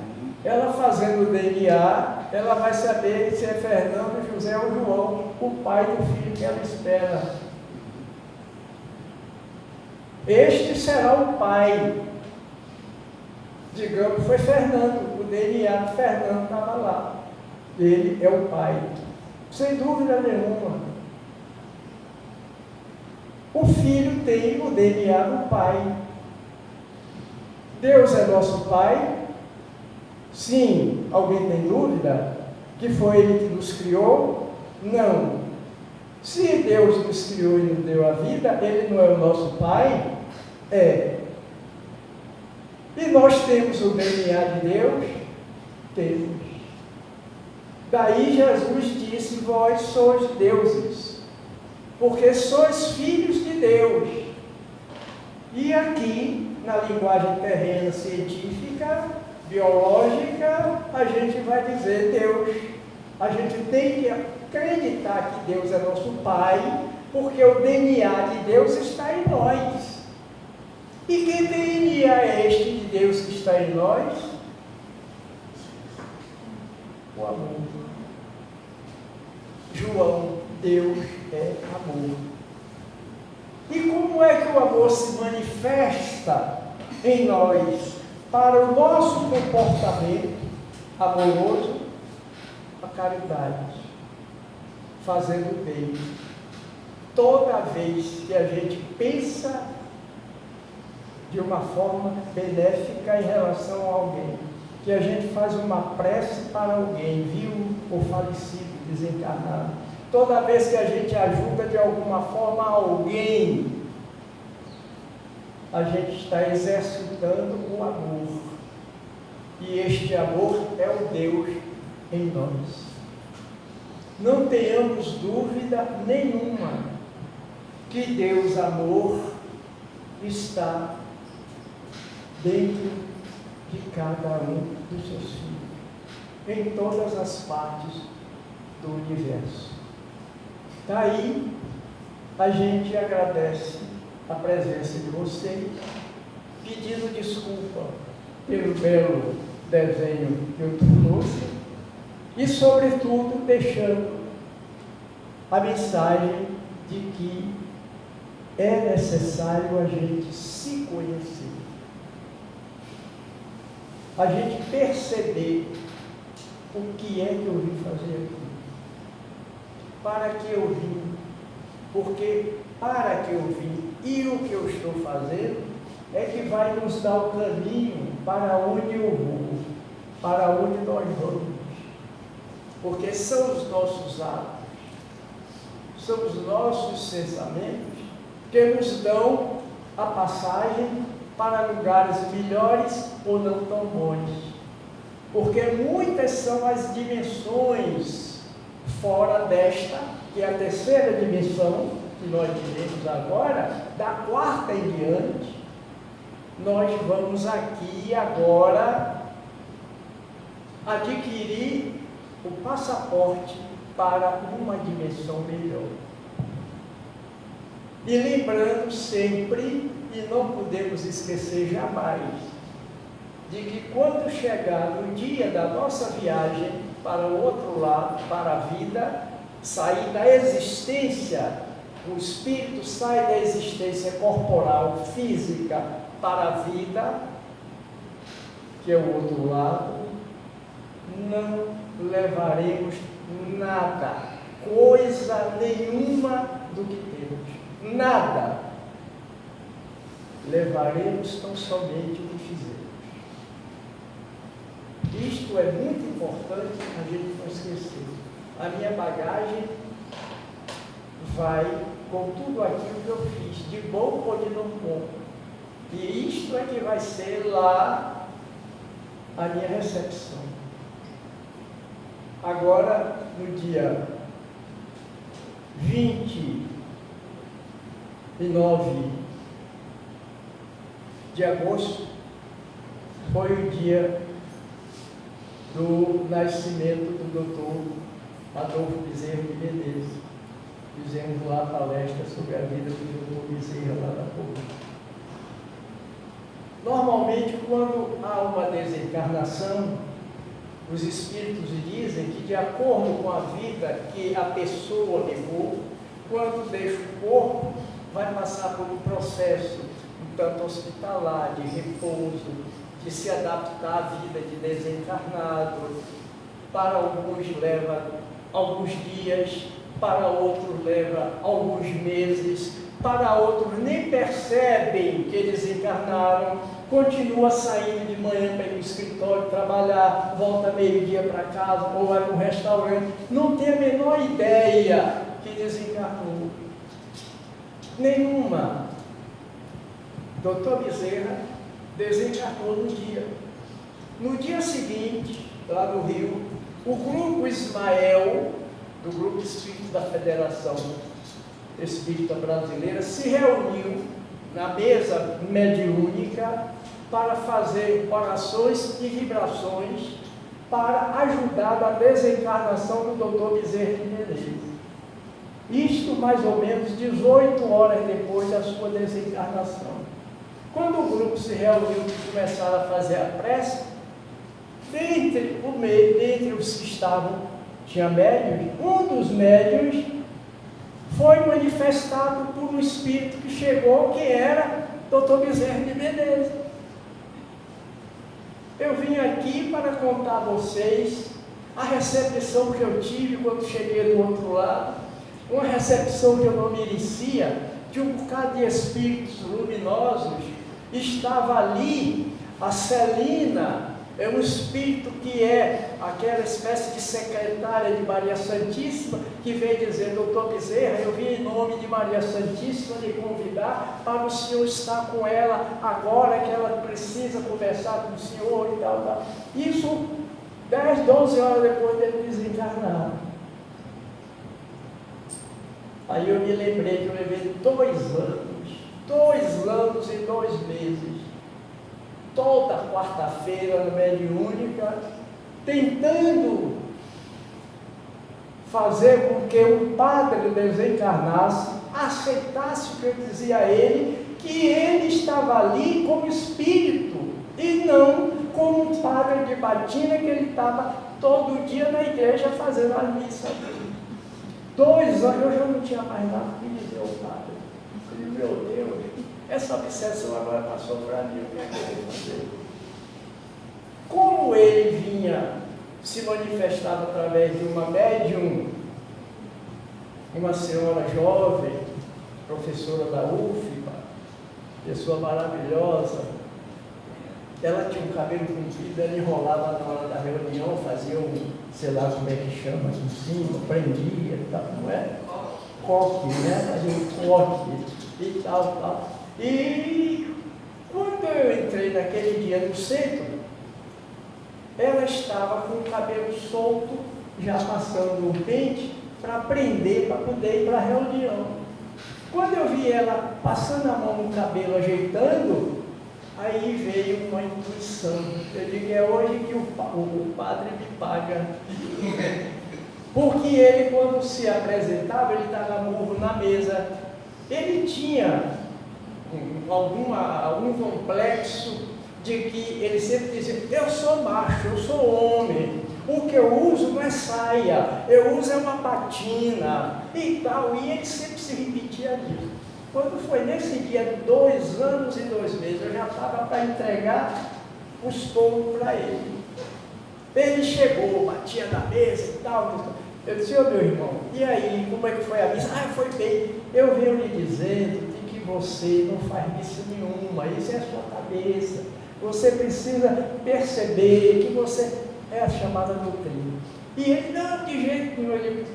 S3: Ela fazendo o DNA, ela vai saber se é Fernando, José ou João, o pai do filho que ela espera. Este será o pai. Digamos, foi Fernando, o DNA de Fernando estava lá. Ele é o pai, sem dúvida nenhuma. O filho tem o DNA do pai. Deus é nosso pai? Sim. Alguém tem dúvida? Que foi Ele que nos criou? Não. Se Deus nos criou e nos deu a vida, Ele não é o nosso pai? É. E nós temos o DNA de Deus? Temos. Daí Jesus disse: vós sois deuses, porque sois filhos de Deus. E aqui, na linguagem terrena científica, biológica, a gente vai dizer Deus. A gente tem que acreditar que Deus é nosso Pai, porque o DNA de Deus está em nós. E que DNA é este de Deus que está em nós? O amor. João, Deus é amor. E como é que o amor se manifesta em nós para o nosso comportamento amoroso? A caridade, fazendo bem. Toda vez que a gente pensa de uma forma benéfica em relação a alguém, que a gente faz uma prece para alguém, viu, ou falecido, desencarnado, toda vez que a gente ajuda de alguma forma alguém, a gente está exercitando o amor. E este amor é o Deus em nós. Não tenhamos dúvida nenhuma que Deus amor está dentro de cada um dos seus filhos, em todas as partes do universo. Daí a gente agradece a presença de vocês, pedindo desculpa pelo belo desenho que eu trouxe e, sobretudo, deixando a mensagem de que é necessário a gente se conhecer, a gente perceber o que é que eu vim fazer aqui, para que eu vim, porque para que eu vim e o que eu estou fazendo é que vai nos dar o caminho para onde eu vou, para onde nós vamos, porque são os nossos atos, são os nossos pensamentos que nos dão a passagem para lugares melhores ou não tão bons, porque muitas são as dimensões fora desta, que é a terceira dimensão, que nós diremos agora, da quarta em diante. Nós vamos aqui agora adquirir o passaporte para uma dimensão melhor. E lembrando sempre, e não podemos esquecer jamais, de que quando chegar no dia da nossa viagem para o outro lado, para a vida, sair da existência, o espírito sai da existência corporal, física, para a vida, que é o outro lado, não levaremos nada, coisa nenhuma do que temos, nada. Levaremos tão somente o que fizemos. Isto é muito importante a gente não esquecer. A minha bagagem vai com tudo aquilo que eu fiz, de bom ou de não bom. E isto é que vai ser lá a minha recepção. Agora, no dia 29 de agosto, foi o dia do nascimento do Dr. Adolfo Bezerra de Menezes. Fizemos lá a palestra sobre a vida do Dr. Bezerra lá na PUC. Normalmente, quando há uma desencarnação, os espíritos dizem que, de acordo com a vida que a pessoa levou, quando deixa o corpo, vai passar por um processo um tanto hospitalar, de repouso, de se adaptar à vida de desencarnado. Para alguns leva alguns dias, para outros leva alguns meses, para outros nem percebem que desencarnaram, continua saindo de manhã para ir no escritório trabalhar, volta meio-dia para casa ou vai para um restaurante, não tem a menor ideia que desencarnou. Nenhuma. Dr. Bezerra desencarnou no dia. No dia seguinte, lá no Rio, o grupo Ismael, do Grupo Espírita da Federação Espírita Brasileira, se reuniu na mesa mediúnica para fazer orações e vibrações para ajudar na desencarnação do Dr. Bezerra de Menezes. Isto mais ou menos 18 horas depois da sua desencarnação. Quando o grupo se reuniu e começaram a fazer a prece, dentre os que estavam, tinha médiuns, um dos médiuns foi manifestado por um espírito que chegou, que era Dr. Bezerra de Menezes. Eu vim aqui para contar a vocês a recepção que eu tive quando cheguei do outro lado, uma recepção que eu não merecia, de um bocado de espíritos luminosos. Estava ali a Celina, é um espírito que é aquela espécie de secretária de Maria Santíssima, que veio dizer: Dr. Bezerra, eu vim em nome de Maria Santíssima lhe convidar para o senhor estar com ela agora, que ela precisa conversar com o senhor e tal. Isso 10, 12 horas depois dele desencarnar. Aí eu me lembrei que eu levei 2 anos e 2 meses, toda quarta-feira na mediúnica, tentando fazer com que um padre desencarnasse aceitasse o que eu dizia a ele, que ele estava ali como espírito, e não como um padre de batina que ele estava todo dia na igreja fazendo a missa dele. 2 anos eu já não tinha mais nada que dizer ao padre. Eu falei, meu Deus, essa obsessão agora passou para mim, o que é que eu vou fazer? Como ele vinha, se manifestava através de uma médium, uma senhora jovem, professora da UFBA, pessoa maravilhosa, ela tinha um cabelo comprido, ela enrolava na hora da reunião, fazia sei lá como é que chama, aqui em cima, prendia e tal, não é? Coque, né? Fazia um coque e tal. E quando eu entrei naquele dia no centro, ela estava com o cabelo solto, já passando um pente, para prender, para poder ir para a reunião. Quando eu vi ela passando a mão no cabelo, ajeitando, aí veio uma intuição. Eu digo, é hoje que o padre me paga. Porque ele, quando se apresentava, ele estava morro na mesa. Ele tinha algum complexo de que ele sempre dizia, eu sou macho, eu sou homem. O que eu uso não é saia, eu uso é uma batina e tal. E ele sempre se repetia nisso. Quando foi nesse dia, 2 anos e 2 meses, eu já estava para entregar os touros para ele. Ele chegou, batia na mesa e tal. Eu disse, ô meu irmão, e aí, como é que foi a missa? Ah, foi bem. Eu venho lhe dizendo que você não faz missa nenhuma, isso é a sua cabeça. Você precisa perceber que você é a chamada doutrina. E ele, não, de jeito nenhum. Eu digo,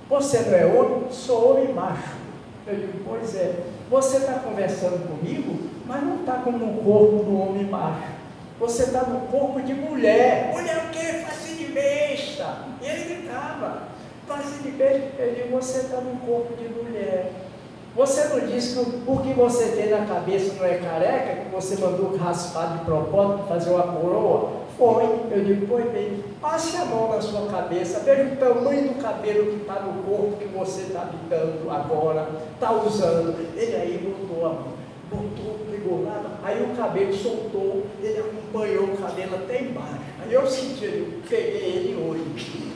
S3: você não é homem? Sou homem macho. Eu digo, pois é, você está conversando comigo, mas não está como no corpo do homem macho. Você está no corpo de mulher. Mulher o quê? Face de besta. E ele gritava, face de besta. Eu digo, você está no corpo de mulher. Você não disse que o que você tem na cabeça não é careca, que você mandou raspar de propósito, fazer uma coroa? Foi. Eu digo, pois bem, passe a mão na sua cabeça, veja o tamanho do cabelo que está no corpo que você está habitando agora, está usando. Ele aí botou a mão, pegou lá, aí o cabelo soltou, ele acompanhou o cabelo até embaixo. Aí eu senti, eu peguei ele hoje.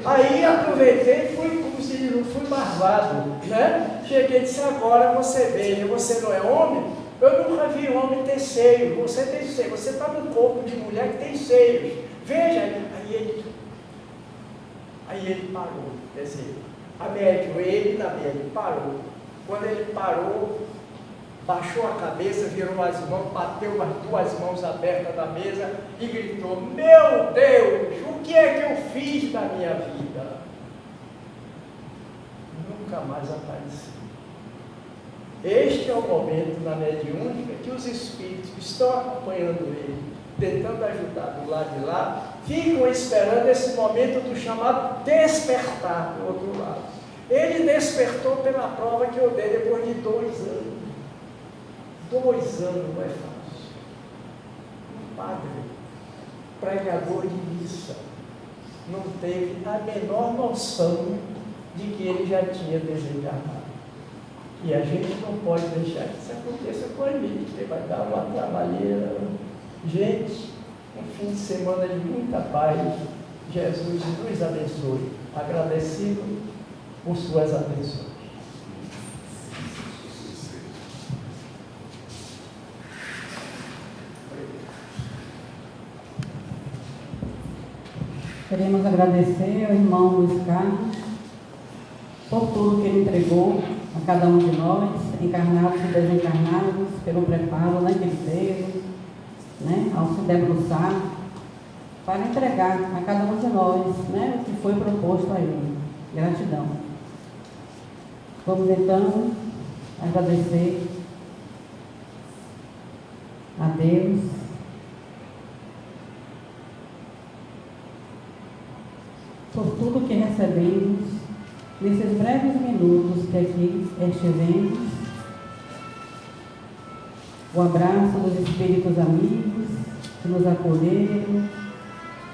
S3: Aí aproveitei e fui, como se diz, fui barbado, né? Cheguei e disse, agora você veja, você não é homem? Eu nunca vi homem ter seio, você tem seio, você está no corpo de mulher que tem seios. Veja, aí ele parou, quer dizer, a médium, ele na médium, parou. Quando ele parou, baixou a cabeça, virou as mãos, bateu as 2 mãos abertas na mesa e gritou, meu Deus, o que é que eu fiz da minha vida? Nunca mais apareceu. Este é o momento na mediúnica que os espíritos que estão acompanhando ele, tentando ajudar do lado de lá, ficam esperando esse momento do chamado despertar do outro lado. Ele despertou pela prova que eu dei depois de 2 anos. 2 anos não é fácil. Um padre, pregador de missa, não teve a menor noção de que ele já tinha desencarnado. E a gente não pode deixar que isso aconteça com a gente, porque vai dar uma trabalheira. Gente, um fim de semana de muita paz. Jesus nos abençoe. Agradecido por suas abenções.
S2: Queremos agradecer ao irmão Luiz Carlos por tudo que ele entregou a cada um de nós, encarnados e desencarnados, pelo preparo, né, que ele teve, né, ao se debruçar, para entregar a cada um de nós, né, o que foi proposto a ele. Gratidão. Vamos então agradecer a Deus por tudo que recebemos nesses breves minutos que aqui estivemos. O abraço dos espíritos amigos que nos acolheram,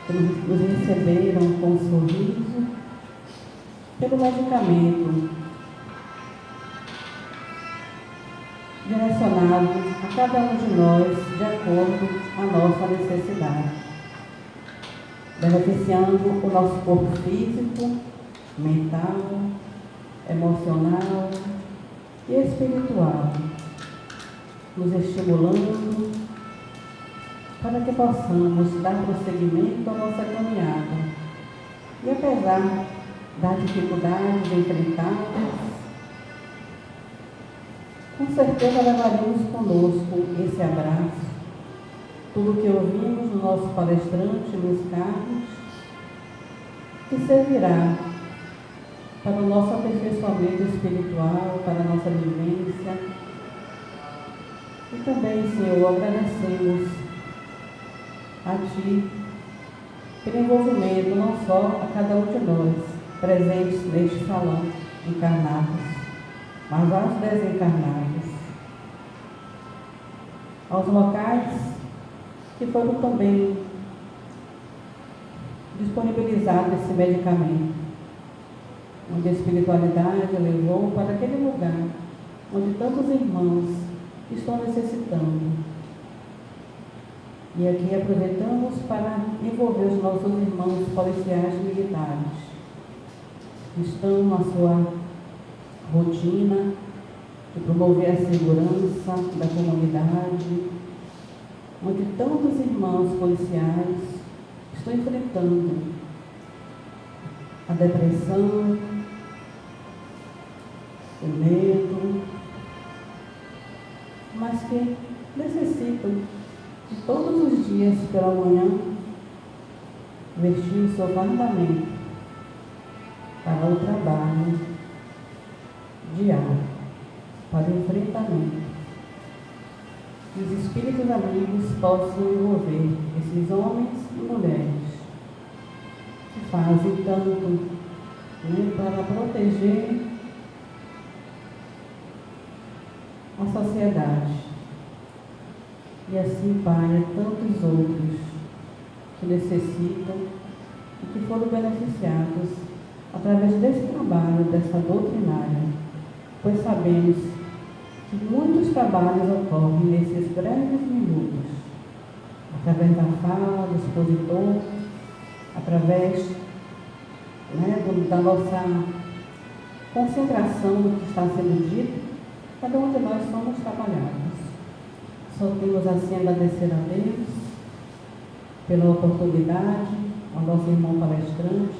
S2: que nos receberam com um sorriso, pelo medicamento direcionado a cada um de nós de acordo com a nossa necessidade, beneficiando o nosso corpo físico, mental, emocional e espiritual, nos estimulando para que possamos dar prosseguimento à nossa caminhada. E apesar das dificuldades enfrentadas, com certeza levaremos conosco esse abraço, tudo que ouvimos do nosso palestrante Luiz Carlos, que servirá para o nosso aperfeiçoamento espiritual, para a nossa vivência. E também, Senhor, agradecemos a Ti pelo envolvimento não só a cada um de nós, presentes neste salão, encarnados, mas aos desencarnados, aos locais que foram também disponibilizados esse medicamento, onde a espiritualidade levou para aquele lugar onde tantos irmãos estão necessitando. E aqui aproveitamos para envolver os nossos irmãos policiais militares, que estão na sua rotina de promover a segurança da comunidade, onde tantos irmãos policiais estão enfrentando a depressão, o medo, mas que necessitam de todos os dias pela manhã vestir o seu fardamento para o trabalho diário, para o enfrentamento. Que os espíritos amigos possam envolver esses homens e mulheres que fazem tanto, para proteger a sociedade. E assim, Pai, a tantos outros que necessitam e que foram beneficiados através desse trabalho, dessa doutrinária, pois sabemos que muitos trabalhos ocorrem nesses breves minutos, através da fala do expositor, através da nossa concentração do que está sendo dito, cada um de nós somos trabalhados. Só temos assim a agradecer a Deus pela oportunidade, ao nosso irmão palestrante,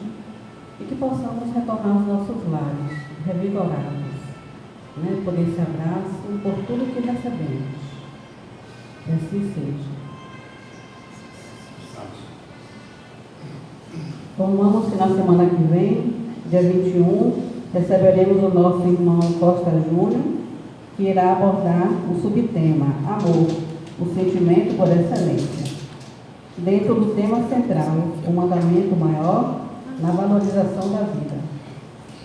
S2: e que possamos retornar aos nossos lares, revigorados, por esse abraço e por tudo que recebemos. Que assim seja. Tomamos que na semana que vem, dia 21, receberemos o nosso irmão Costa Júnior, que irá abordar o subtema Amor, o sentimento por excelência, dentro do tema central, o mandamento maior na valorização da vida.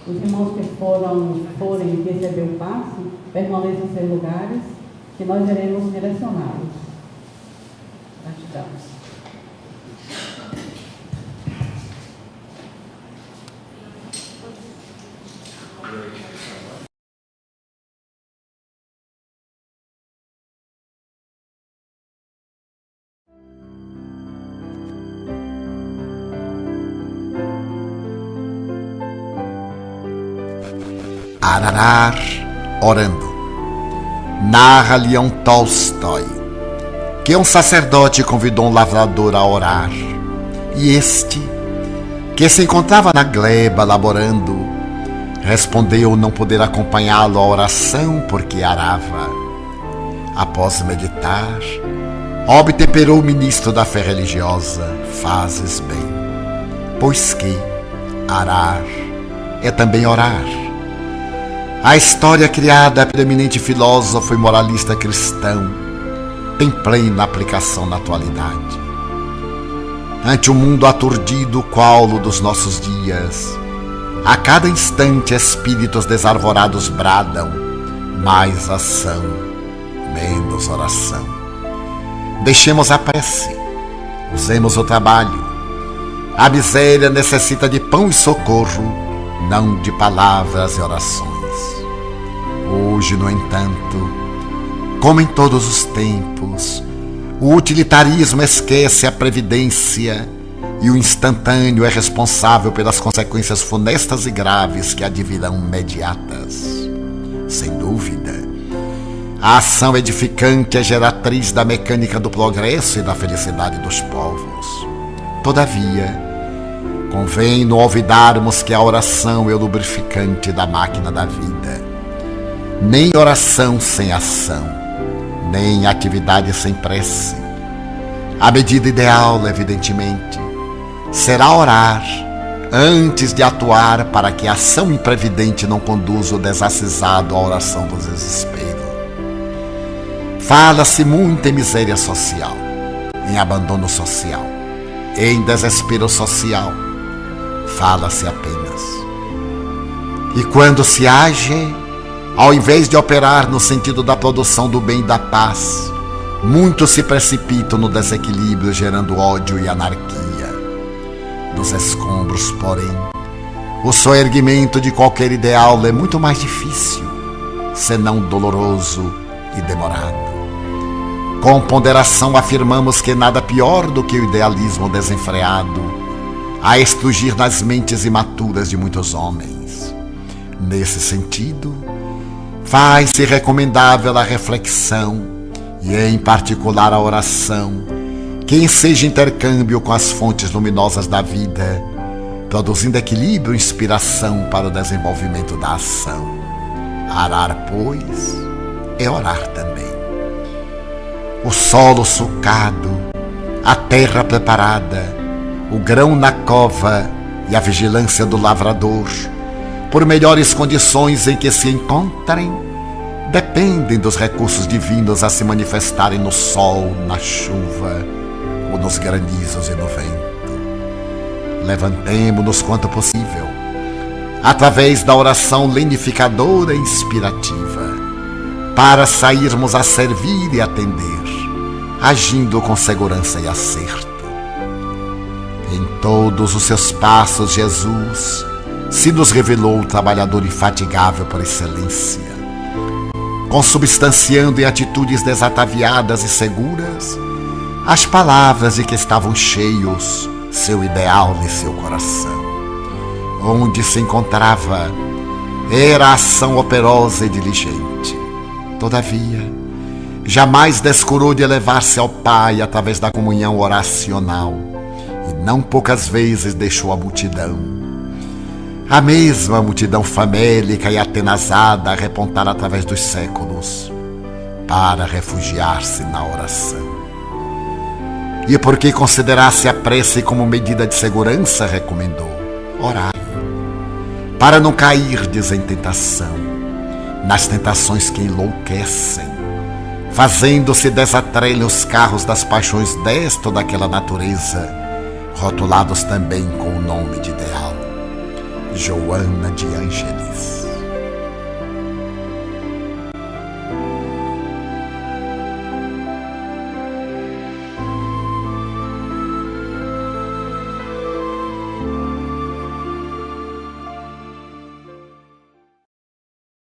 S2: Os irmãos que forem receber o passe, permaneçam em seus lugares, que nós iremos direcioná-los. Gratidão.
S4: Ararar orando. Narra Leão Tolstói que um sacerdote convidou um lavrador a orar, e este, que se encontrava na gleba laborando, respondeu não poder acompanhá-lo à oração porque arava. Após meditar, obtemperou o ministro da fé religiosa: fazes bem, pois que arar é também orar. A história criada pelo eminente filósofo e moralista cristão tem plena aplicação na atualidade. Ante o mundo aturdido qual o dos nossos dias, a cada instante espíritos desarvorados bradam: mais ação, menos oração. Deixemos a prece, usemos o trabalho. A miséria necessita de pão e socorro, não de palavras e orações. Hoje, no entanto, Como em todos os tempos, o utilitarismo esquece a previdência e o instantâneo é responsável pelas consequências funestas e graves que advirão imediatas. Sem dúvida, a ação edificante é geratriz da mecânica do progresso e da felicidade dos povos. Todavia, convém não olvidarmos que a oração é o lubrificante da máquina da vida. Nem oração sem ação, nem atividade sem prece. A medida ideal, evidentemente, será orar antes de atuar, para que a ação imprevidente não conduza o desacisado à oração do desespero. Fala-se muito em miséria social, em abandono social, em desespero social. Fala-se apenas. E quando se age, ao invés de operar no sentido da produção do bem e da paz, muitos se precipitam no desequilíbrio, gerando ódio e anarquia. Dos escombros, porém, o soerguimento de qualquer ideal é muito mais difícil, senão doloroso e demorado. Com ponderação afirmamos que nada pior do que o idealismo desenfreado a estrugir nas mentes imaturas de muitos homens. Nesse sentido, faz-se recomendável a reflexão e, em particular, a oração, que enseja intercâmbio com as fontes luminosas da vida, produzindo equilíbrio e inspiração para o desenvolvimento da ação. Arar, pois, é orar também. O solo sulcado, a terra preparada, o grão na cova e a vigilância do lavrador, por melhores condições em que se encontrem, dependem dos recursos divinos a se manifestarem no sol, na chuva ou nos granizos e no vento. Levantemo-nos quanto possível, através da oração lenificadora e inspirativa, para sairmos a servir e atender, agindo com segurança e acerto. Em todos os seus passos, Jesus se nos revelou o trabalhador infatigável por excelência, consubstanciando em atitudes desataviadas e seguras as palavras de que estavam cheios seu ideal e seu coração. Onde se encontrava, era a ação operosa e diligente. Todavia, jamais descurou de elevar-se ao Pai através da comunhão oracional, e não poucas vezes deixou a multidão, a mesma multidão famélica e atenazada, a repontar através dos séculos, para refugiar-se na oração. E porque considerasse a prece como medida de segurança, recomendou: orai, para não cairdes em tentação, nas tentações que enlouquecem, fazendo-se desatrelhem os carros das paixões desta ou daquela natureza, rotulados também com o nome de ideal. Joana de Ângeles.